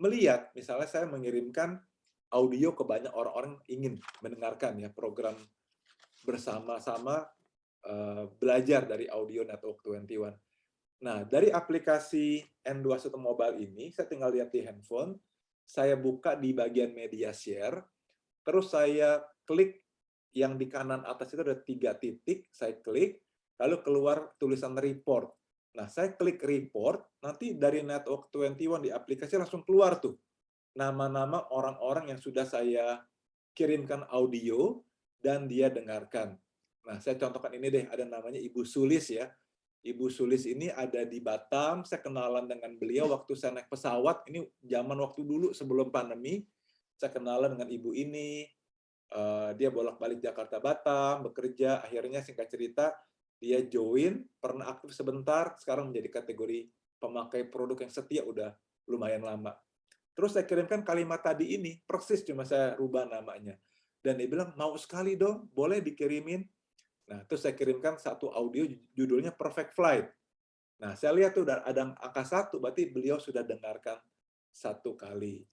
melihat, misalnya saya mengirimkan audio ke banyak orang-orang ingin mendengarkan ya program bersama-sama belajar dari Audio Network 21. Nah, dari aplikasi N21 Mobile ini, saya tinggal lihat di handphone, saya buka di bagian media share, terus saya klik yang di kanan atas itu ada 3 titik, saya klik, lalu keluar tulisan report. Nah, saya klik report, nanti dari Network 21 di aplikasi langsung keluar tuh nama-nama orang-orang yang sudah saya kirimkan audio dan dia dengarkan. Nah, saya contohkan ini deh, ada namanya Ibu Sulis ya. Ibu Sulis ini ada di Batam, saya kenalan dengan beliau waktu saya naik pesawat, ini zaman waktu dulu sebelum pandemi, saya kenalan dengan ibu ini, dia bolak-balik Jakarta Batam, bekerja, akhirnya singkat cerita, dia join, pernah aktif sebentar, sekarang menjadi kategori pemakai produk yang setia, udah lumayan lama. Terus saya kirimkan kalimat tadi ini, persis cuma saya rubah namanya. Dan dia bilang, mau sekali dong, boleh dikirimin. Nah, terus saya kirimkan satu audio judulnya Perfect Flight. Nah, saya lihat tuh ada angka 1, berarti beliau sudah dengarkan 1 kali.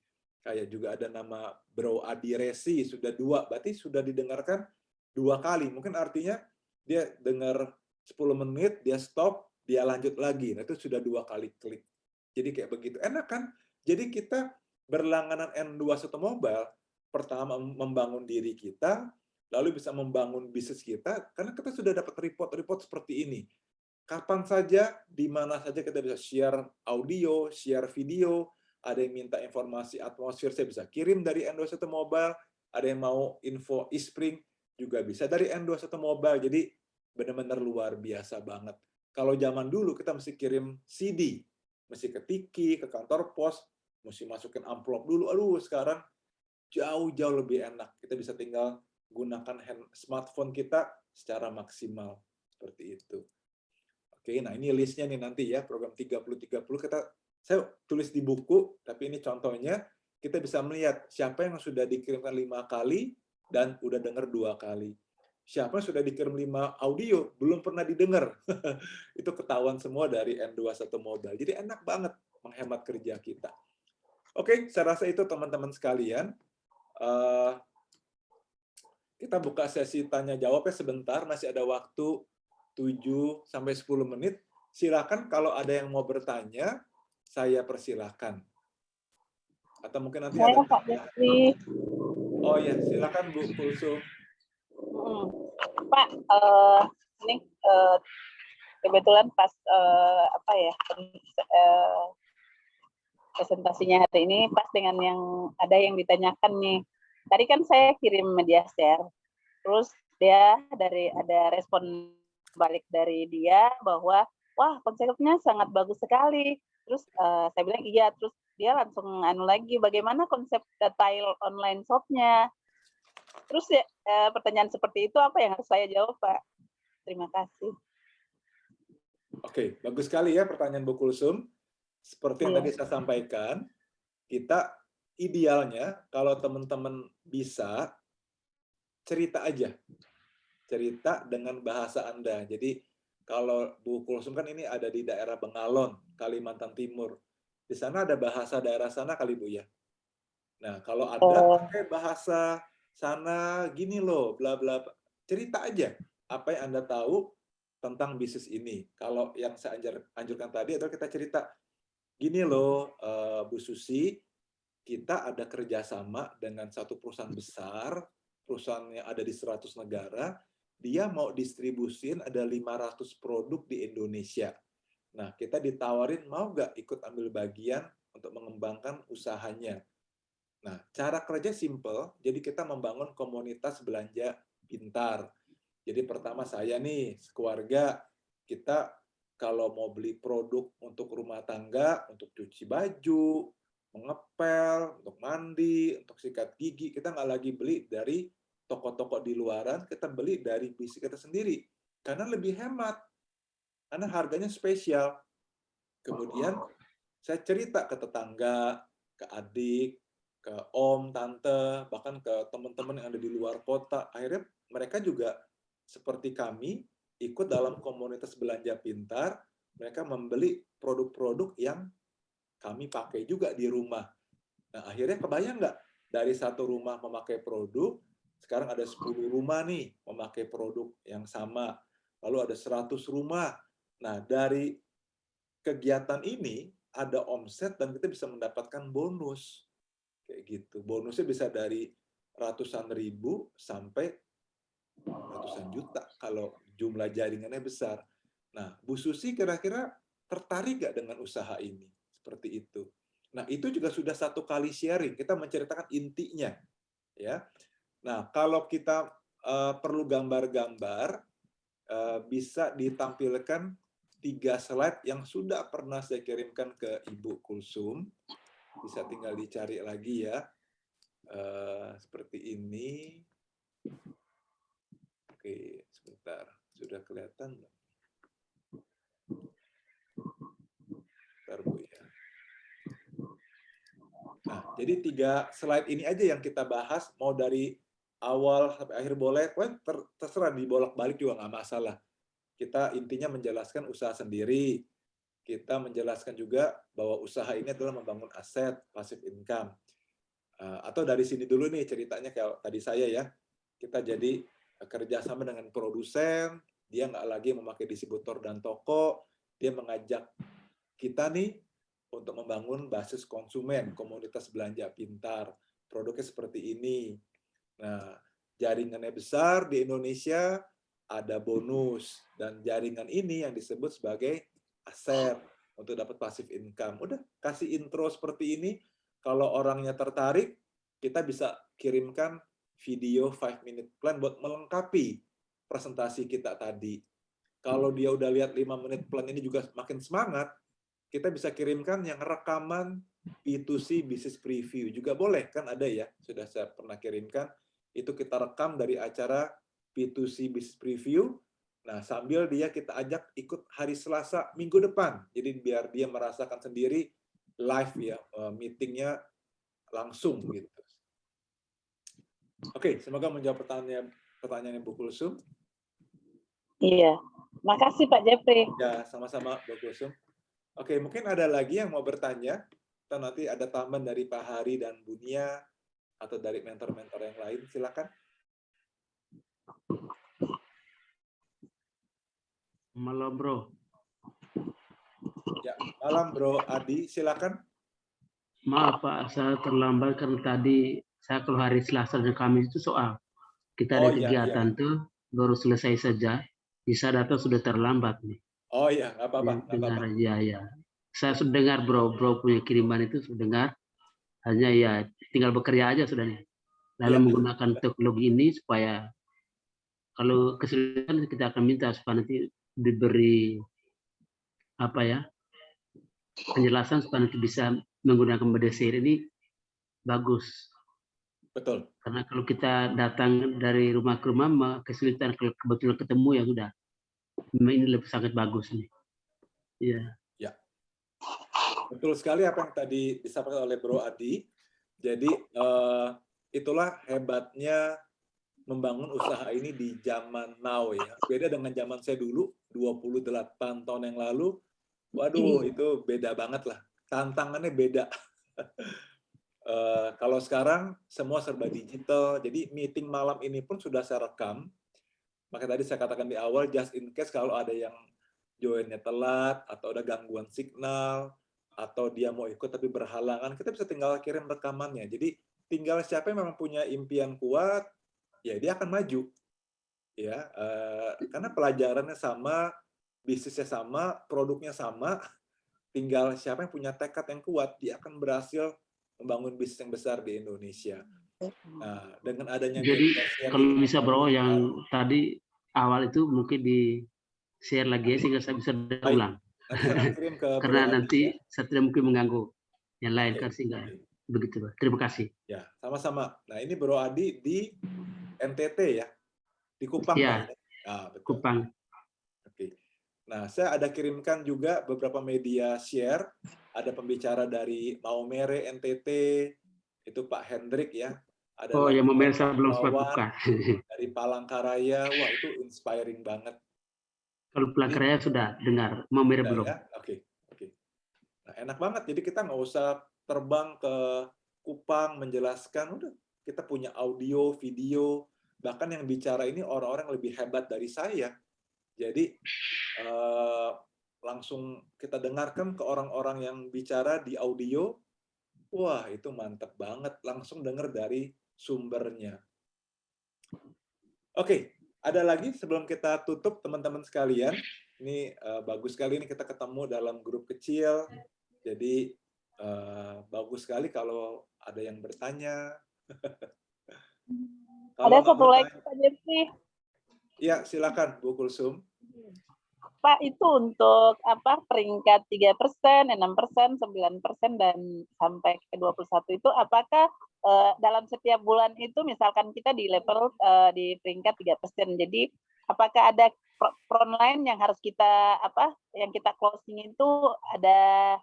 Kayak juga ada nama Bro Adi Resi, sudah 2, berarti sudah didengarkan 2 kali. Mungkin artinya dia dengar 10 menit, dia stop, dia lanjut lagi. Nah, itu sudah 2 kali klik. Jadi kayak begitu. Enak kan? Jadi kita berlangganan N21 Mobile, pertama membangun diri kita, lalu bisa membangun bisnis kita, karena kita sudah dapat report-report seperti ini. Kapan saja, di mana saja kita bisa share audio, share video, ada yang minta informasi atmosfer, saya bisa kirim dari N21 Mobile, ada yang mau info e-spring, juga bisa dari N21 Mobile, jadi benar-benar luar biasa banget. Kalau zaman dulu kita mesti kirim CD, mesti ke tiki, ke kantor pos, mesti masukin amplop dulu, aduh sekarang jauh-jauh lebih enak. Kita bisa tinggal gunakan smartphone kita secara maksimal, seperti itu. Oke, nah ini listnya nih nanti ya, program 30-30 saya tulis di buku, tapi ini contohnya, kita bisa melihat siapa yang sudah dikirimkan 5 kali dan udah dengar 2 kali. Siapa yang sudah dikirim 5 audio, belum pernah didengar. Itu ketahuan semua dari N21 Mobile. Jadi enak banget menghemat kerja kita. Oke, saya rasa itu teman-teman sekalian. Kita buka sesi tanya jawabnya sebentar, masih ada waktu 7-10 menit. Silakan kalau ada yang mau bertanya, saya persilahkan. Atau mungkin nanti ada... Pak Desri. Oh ya, silakan Bu Kulsum. Pak, ini kebetulan pas presentasinya hari ini pas dengan yang ada yang ditanyakan nih. Tadi kan saya kirim media share, terus dia ada respon balik dari dia bahwa wah konsepnya sangat bagus sekali. Terus saya bilang iya, terus dia langsung lagi bagaimana konsep detail online shop-nya. Terus ya, pertanyaan seperti itu apa yang harus saya jawab, Pak? Terima kasih. Oke, bagus sekali ya pertanyaan Bu Kulsum. Seperti yang tadi saya sampaikan, kita idealnya kalau teman-teman bisa cerita aja. Cerita dengan bahasa Anda. Jadi kalau Bu Kulsum kan ini ada di daerah Bengalon, Kalimantan Timur. Di sana ada bahasa daerah sana kali Bu ya. Nah, kalau ada pakai bahasa sana gini loh, bla bla. Cerita aja apa yang Anda tahu tentang bisnis ini. Kalau yang saya anjurkan tadi adalah kita cerita, gini loh Bu Susi, kita ada kerjasama dengan satu perusahaan besar, perusahaan yang ada di 100 negara, dia mau distribusin ada 500 produk di Indonesia. Nah, kita ditawarin mau nggak ikut ambil bagian untuk mengembangkan usahanya. Nah, cara kerja simple, jadi kita membangun komunitas belanja pintar. Jadi pertama saya nih, keluarga, kita kalau mau beli produk untuk rumah tangga, untuk cuci baju, mengepel, untuk mandi, untuk sikat gigi, kita nggak lagi beli dari toko-toko di luaran, kita beli dari bisnis kita sendiri. Karena lebih hemat, karena harganya spesial. Kemudian saya cerita ke tetangga, ke adik, ke om, tante, bahkan ke teman-teman yang ada di luar kota. Akhirnya mereka juga seperti kami, ikut dalam komunitas belanja pintar, mereka membeli produk-produk yang kami pakai juga di rumah. Nah, akhirnya kebayang nggak? Dari satu rumah memakai produk, sekarang ada 10 rumah nih memakai produk yang sama. Lalu ada 100 rumah. Nah, dari kegiatan ini ada omset dan kita bisa mendapatkan bonus. Kayak gitu. Bonusnya bisa dari ratusan ribu sampai ratusan juta kalau jumlah jaringannya besar. Nah, Bu Susi kira-kira tertarik nggak dengan usaha ini? Seperti itu. Nah, itu juga sudah satu kali sharing. Kita menceritakan intinya, ya. Nah, kalau kita perlu gambar-gambar, bisa ditampilkan 3 slide yang sudah pernah saya kirimkan ke Ibu Kulsum. Bisa tinggal dicari lagi ya. Seperti ini. Oke, sebentar. Sudah kelihatan belum? Bentar, Bu ya. Nah, jadi 3 slide ini aja yang kita bahas, mau dari awal sampai akhir boleh, terserah dibolak-balik juga nggak masalah. Kita intinya menjelaskan usaha sendiri, kita menjelaskan juga bahwa usaha ini adalah membangun aset, passive income. Atau dari sini dulu nih ceritanya kayak tadi saya ya, kita jadi kerjasama dengan produsen, dia nggak lagi memakai distributor dan toko, dia mengajak kita nih untuk membangun basis konsumen, komunitas belanja pintar, produknya seperti ini. Nah, jaringannya besar di Indonesia, ada bonus, dan jaringan ini yang disebut sebagai aset untuk dapat passive income. Udah, kasih intro seperti ini, kalau orangnya tertarik, kita bisa kirimkan video 5-minute plan buat melengkapi presentasi kita tadi. Kalau dia udah lihat 5-minute plan ini juga makin semangat, kita bisa kirimkan yang rekaman B2C business preview. Juga boleh, kan ada ya, sudah saya pernah kirimkan. Itu kita rekam dari acara B2C business preview. Nah, sambil dia kita ajak ikut hari Selasa minggu depan. Jadi biar dia merasakan sendiri live ya, meetingnya langsung gitu. Oke, semoga menjawab pertanyaan Bu Kulsum. Iya. Makasih Pak Jeffrey. Ya, sama-sama Bu Kulsum. Oke, mungkin ada lagi yang mau bertanya, atau nanti ada tambahan dari Pak Hari dan Bu Nia, atau dari mentor-mentor yang lain, silakan. Malam, Bro. Ya, malam Bro Adi, silakan. Maaf Pak, saya terlambat karena tadi saya kalau hari Selasa dan Kamis itu soal kita ada kegiatan tuh baru selesai saja, bisa datang sudah terlambat nih. Oh iya, nggak apa-apa. Dengar aja ya. Saya sudah dengar Bro punya kiriman itu sudah dengar. Hanya ya tinggal bekerja aja sudah nih. Lalu menggunakan teknologi ini supaya kalau kesulitan kita akan minta supaya nanti diberi apa ya penjelasan supaya nanti bisa menggunakan media share ini bagus. Betul. Karena kalau kita datang dari rumah ke rumah kesulitan, kalau kebetulan ketemu ya sudah. Ini lebih sangat bagus nih. Iya. Ya. Betul sekali apa yang tadi disampaikan oleh Bro Adi. Jadi itulah hebatnya membangun usaha ini di zaman now ya. Beda dengan zaman saya dulu 28 tahun yang lalu. Waduh, itu beda banget lah. Tantangannya beda. Kalau sekarang semua serba digital, jadi meeting malam ini pun sudah saya rekam. Maka tadi saya katakan di awal, just in case kalau ada yang joinnya telat, atau ada gangguan signal, atau dia mau ikut tapi berhalangan, kita bisa tinggal kirim rekamannya. Jadi tinggal siapa yang memang punya impian kuat, ya dia akan maju. Ya, karena pelajarannya sama, bisnisnya sama, produknya sama, tinggal siapa yang punya tekad yang kuat, dia akan berhasil membangun bisnis yang besar di Indonesia. Nah, dengan adanya jadi kalau bisa Bro yang tadi awal itu mungkin di share lagi sehingga saya bisa ulang. Karena nanti saya tidak mungkin mengganggu yang lain kan sehingga begitu Bro. Terima kasih. Ya, sama-sama. Nah, ini Bro Adi di NTT ya, di Kupang ya, Pak. Nah, betul. Kupang. Oke. Nah, saya ada kirimkan juga beberapa media share. Ada pembicara dari Maumere NTT, itu Pak Hendrik ya. Ada yang Maumere saya belum sempat buka. Dari Palangkaraya, wah itu inspiring banget. Kalau Palangkaraya sudah dengar, Maumere belum. Ya? Oke. Nah, enak banget. Jadi kita nggak usah terbang ke Kupang, menjelaskan, udah kita punya audio, video, bahkan yang bicara ini orang-orang lebih hebat dari saya. Jadi langsung kita dengarkan ke orang-orang yang bicara di audio, wah itu mantap banget, langsung dengar dari sumbernya. Oke, ada lagi sebelum kita tutup teman-teman sekalian. Ini bagus sekali ini kita ketemu dalam grup kecil. Jadi bagus sekali kalau ada yang bertanya. Ada satu lagi Pak Jeffrey. Ya, silakan Bu Kulsum. Pak, itu untuk apa peringkat 3%, 6%, 9%, dan sampai ke 21 itu apakah dalam setiap bulan itu misalkan kita di level di peringkat 3%. Jadi apakah ada frontline yang harus kita yang kita closing itu ada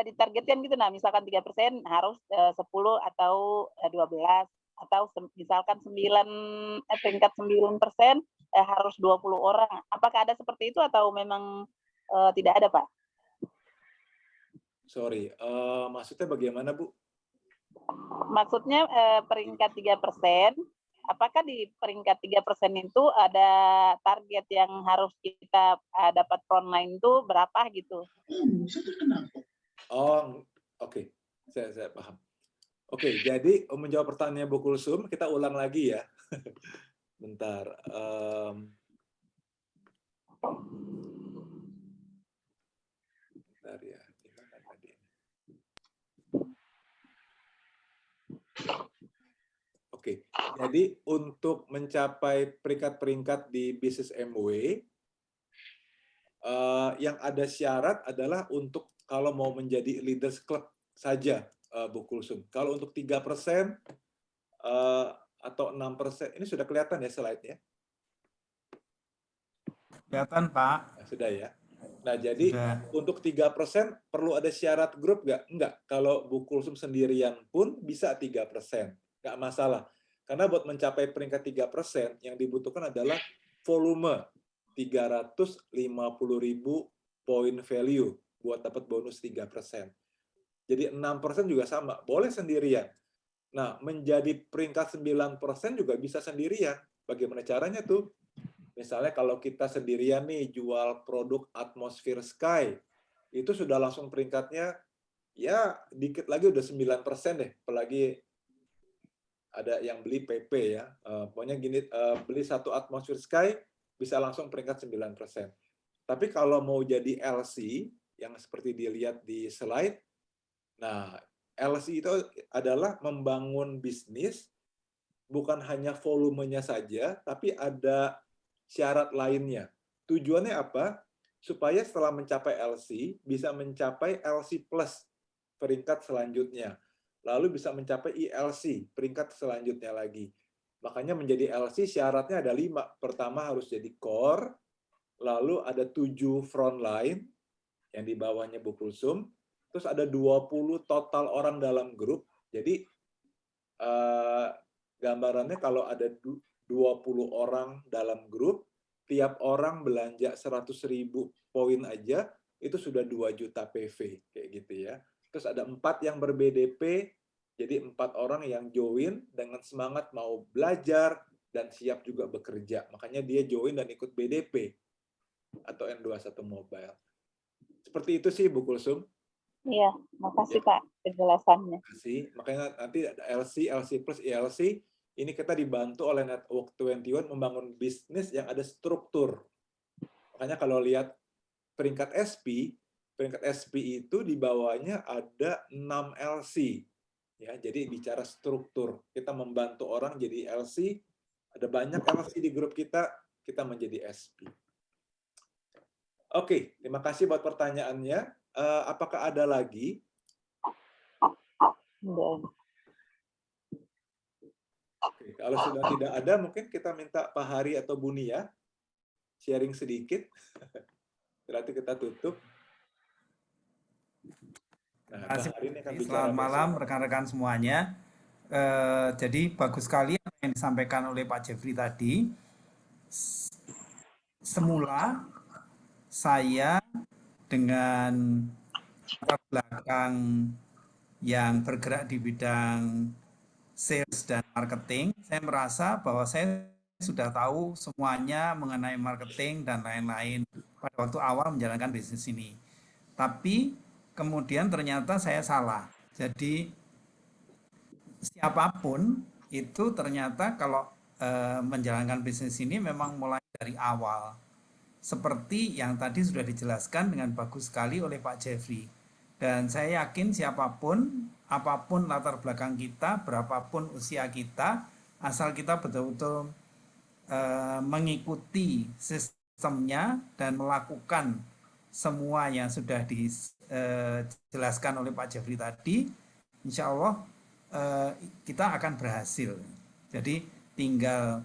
ditargetkan gitu. Nah, misalkan 3% harus 10 atau 12 atau misalkan peringkat 9% harus 20 orang. Apakah ada seperti itu atau memang tidak ada, Pak? Sorry, maksudnya bagaimana, Bu? Maksudnya peringkat 3%, apakah di peringkat 3% itu ada target yang harus kita dapat frontline itu berapa gitu? Oh, oke. Saya paham. Oke, jadi menjawab pertanyaan Bu Kulsum, kita ulang lagi ya. Bentar. Bentar ya. Gimana tadi? Oke, jadi untuk mencapai peringkat-peringkat di bisnis MW, yang ada syarat adalah untuk kalau mau menjadi leaders club saja, Bu Kulsum. Kalau untuk 3% atau 6%, ini sudah kelihatan ya slide-nya? Kelihatan, Pak. Nah, sudah ya. Nah, jadi untuk 3% perlu ada syarat grup nggak? Enggak. Kalau Bu Kulsum sendirian pun bisa 3%. Nggak masalah. Karena buat mencapai peringkat 3%, yang dibutuhkan adalah volume 350.000 point value buat dapat bonus 3%. Jadi 6% juga sama, boleh sendirian. Nah, menjadi peringkat 9% juga bisa sendirian. Bagaimana caranya tuh? Misalnya kalau kita sendirian nih jual produk Atmosphere Sky, itu sudah langsung peringkatnya, ya dikit lagi udah 9% deh, apalagi ada yang beli PP ya. Pokoknya gini, beli satu Atmosphere Sky, bisa langsung peringkat 9%. Tapi kalau mau jadi LC, yang seperti dilihat di slide, nah LC itu adalah membangun bisnis, bukan hanya volumenya saja, tapi ada syarat lainnya. Tujuannya apa? Supaya setelah mencapai LC, bisa mencapai LC plus peringkat selanjutnya. Lalu bisa mencapai ILC, peringkat selanjutnya lagi. Makanya menjadi LC syaratnya ada 5. Pertama harus jadi core, lalu ada 7 frontline, yang di bawahnya Bu Kulsum, terus ada 20 total orang dalam grup. Jadi gambarannya kalau ada 20 orang dalam grup, tiap orang belanja 100.000 poin aja, itu sudah 2 juta PV, kayak gitu ya. Terus ada 4 yang ber-BDP, jadi 4 orang yang join dengan semangat mau belajar dan siap juga bekerja. Makanya dia join dan ikut BDP atau N21 Mobile. Seperti itu sih Bu Kulsum. Iya, makasih ya, Pak penjelasannya. Makasih. Makanya nanti ada LC, LC plus, ILC. Ini kita dibantu oleh Network 21 membangun bisnis yang ada struktur. Makanya kalau lihat peringkat SP itu di bawahnya ada 6 LC. Ya, jadi bicara struktur. Kita membantu orang jadi LC, ada banyak LC di grup kita menjadi SP. Oke, terima kasih buat pertanyaannya. Apakah ada lagi? Oke, kalau sudah tidak ada, mungkin kita minta Pak Hari atau Bu Nia sharing sedikit. Berarti kita tutup. Nah, Pak Hari ini akan bicara. Selamat malam rekan-rekan semuanya. Jadi bagus sekali apa yang disampaikan oleh Pak Jeffrey tadi. Semula saya dengan latar belakang yang bergerak di bidang sales dan marketing, saya merasa bahwa saya sudah tahu semuanya mengenai marketing dan lain-lain pada waktu awal menjalankan bisnis ini. Tapi kemudian ternyata saya salah. Jadi siapapun itu ternyata kalau menjalankan bisnis ini memang mulai dari awal. Seperti yang tadi sudah dijelaskan dengan bagus sekali oleh Pak Jeffrey. Dan saya yakin siapapun, apapun latar belakang kita, berapapun usia kita, asal kita betul-betul mengikuti sistemnya dan melakukan semua yang sudah dijelaskan oleh Pak Jeffrey tadi, insya Allah kita akan berhasil. Jadi tinggal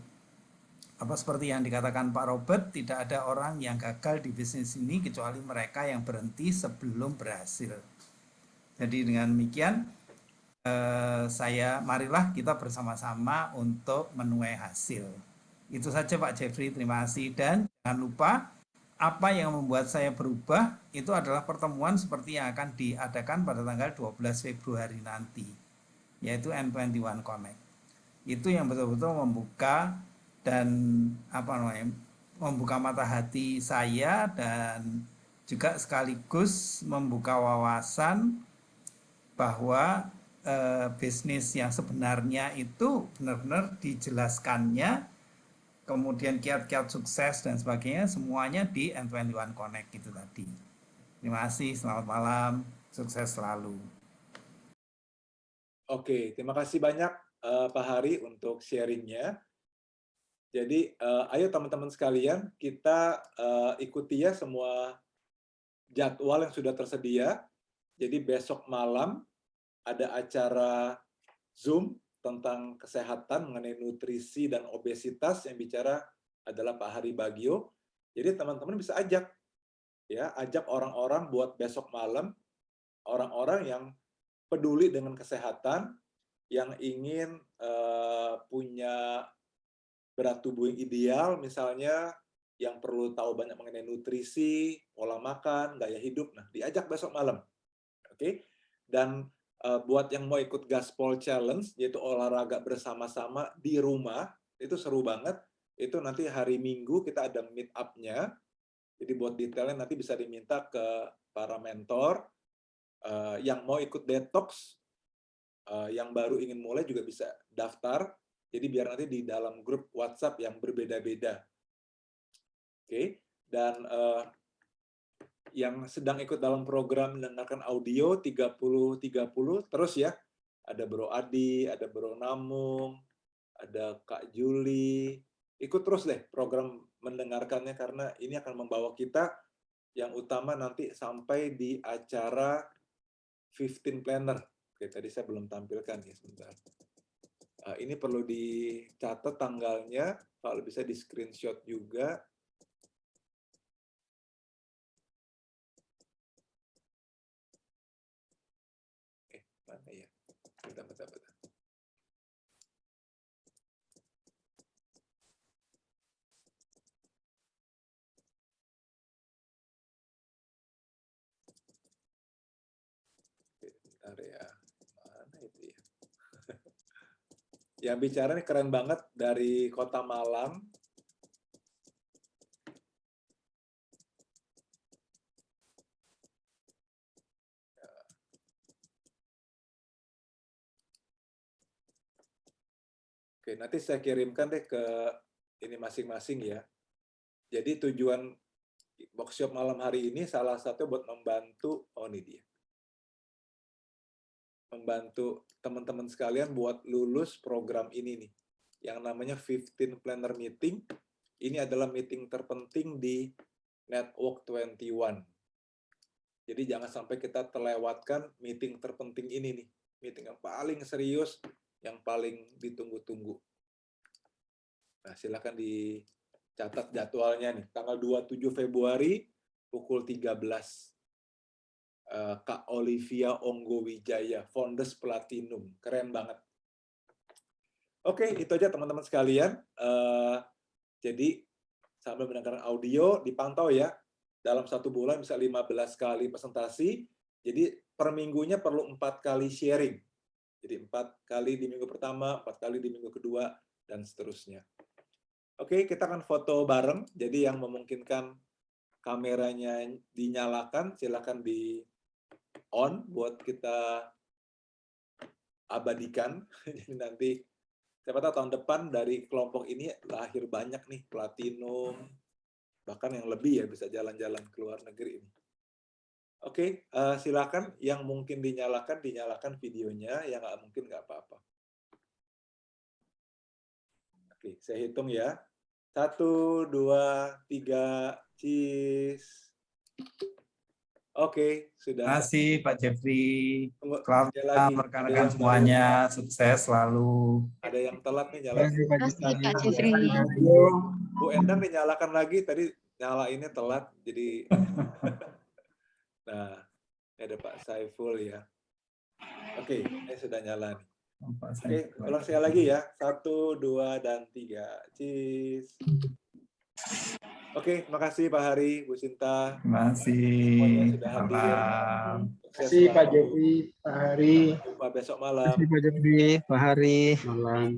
seperti yang dikatakan Pak Robert, tidak ada orang yang gagal di bisnis ini kecuali mereka yang berhenti sebelum berhasil. Jadi dengan demikian marilah kita bersama-sama untuk menuai hasil. Itu saja Pak Jeffrey, terima kasih. Dan jangan lupa, apa yang membuat saya berubah itu adalah pertemuan seperti yang akan diadakan pada tanggal 12 Februari nanti, yaitu N21 Connect. Itu yang betul-betul membuka dan membuka mata hati saya dan juga sekaligus membuka wawasan bahwa bisnis yang sebenarnya itu benar-benar dijelaskannya, kemudian kiat-kiat sukses dan sebagainya semuanya di N21 Connect itu tadi. Terima kasih, selamat malam, sukses selalu. Oke, terima kasih banyak Pak Hari untuk sharingnya. Jadi ayo teman-teman sekalian, kita ikuti ya semua jadwal yang sudah tersedia. Jadi besok malam ada acara Zoom tentang kesehatan mengenai nutrisi dan obesitas yang bicara adalah Pak Hari Bagio. Jadi teman-teman bisa ajak orang-orang buat besok malam, orang-orang yang peduli dengan kesehatan, yang ingin punya berat tubuh yang ideal, misalnya yang perlu tahu banyak mengenai nutrisi, pola makan, gaya hidup. Nah, diajak besok malam. Oke. Dan buat yang mau ikut Gaspol Challenge, yaitu olahraga bersama-sama di rumah, itu seru banget. Itu nanti hari Minggu kita ada meet up-nya. Jadi buat detailnya nanti bisa diminta ke para mentor. Yang mau ikut detox, yang baru ingin mulai juga bisa daftar. Jadi biar nanti di dalam grup WhatsApp yang berbeda-beda. Oke. Dan yang sedang ikut dalam program mendengarkan audio 30-30 terus ya. Ada Bro Adi, ada Bro Namung, ada Kak Juli. Ikut terus deh program mendengarkannya karena ini akan membawa kita yang utama nanti sampai di acara 15 Planner. Oke, tadi saya belum tampilkan ya sebentar. Ini perlu dicatat tanggalnya, kalau bisa di screenshot juga. Mana ya? Bentar. Bentar ya. Mana itu ya? Yang bicara ini keren banget dari Kota Malang. Oke, nanti saya kirimkan deh ke ini masing-masing ya. Jadi tujuan workshop malam hari ini salah satu buat membantu, ini dia. Membantu teman-teman sekalian buat lulus program ini nih. Yang namanya 15 Planner Meeting. Ini adalah meeting terpenting di Network 21. Jadi jangan sampai kita terlewatkan meeting terpenting ini nih. Meeting yang paling serius, yang paling ditunggu-tunggu. Nah, silakan dicatat jadwalnya nih. Tanggal 27 Februari, pukul 13. Kak Olivia Onggo Wijaya, Founders Platinum. Keren banget. Oke, itu aja teman-teman sekalian. Jadi, sambil mendengarkan audio, dipantau ya. Dalam 1 bulan bisa 15 kali presentasi. Jadi per minggunya perlu 4 kali sharing. Jadi 4 kali di minggu pertama, 4 kali di minggu kedua, dan seterusnya. Oke, kita akan foto bareng. Jadi yang memungkinkan kameranya dinyalakan, silakan di on buat kita abadikan. Jadi nanti siapa tahu tahun depan dari kelompok ini lahir banyak nih platinum, bahkan yang lebih ya bisa jalan-jalan ke luar negeri ini. Oke, silakan yang mungkin dinyalakan videonya, yang nggak mungkin nggak apa-apa. Oke, saya hitung ya. 1, 2, 3, cheese. Oke, sudah. Terima kasih Pak Jeffrey. Selamat Selamat rekan-rekan semuanya, sukses selalu. Ada yang telat nih Terima kasih nyalain. Pak Jeffrey. Bu Endang dinyalakan lagi, tadi nyalainnya telat, jadi. Nah, ini ada Pak Saiful ya. Oke, ini sudah nyala nih. Oke, ulang sekali lagi ya. 1, 2, dan 3. Cheese. Oke, terima kasih Pak Hari, Bu Sinta. Terima kasih. Semuanya sudah hadir. Salam. Terima kasih Pak Jeffrey, Pak Hari. Sampai jumpa besok malam. Terima kasih Pak Jeffrey, Pak Hari. Malam.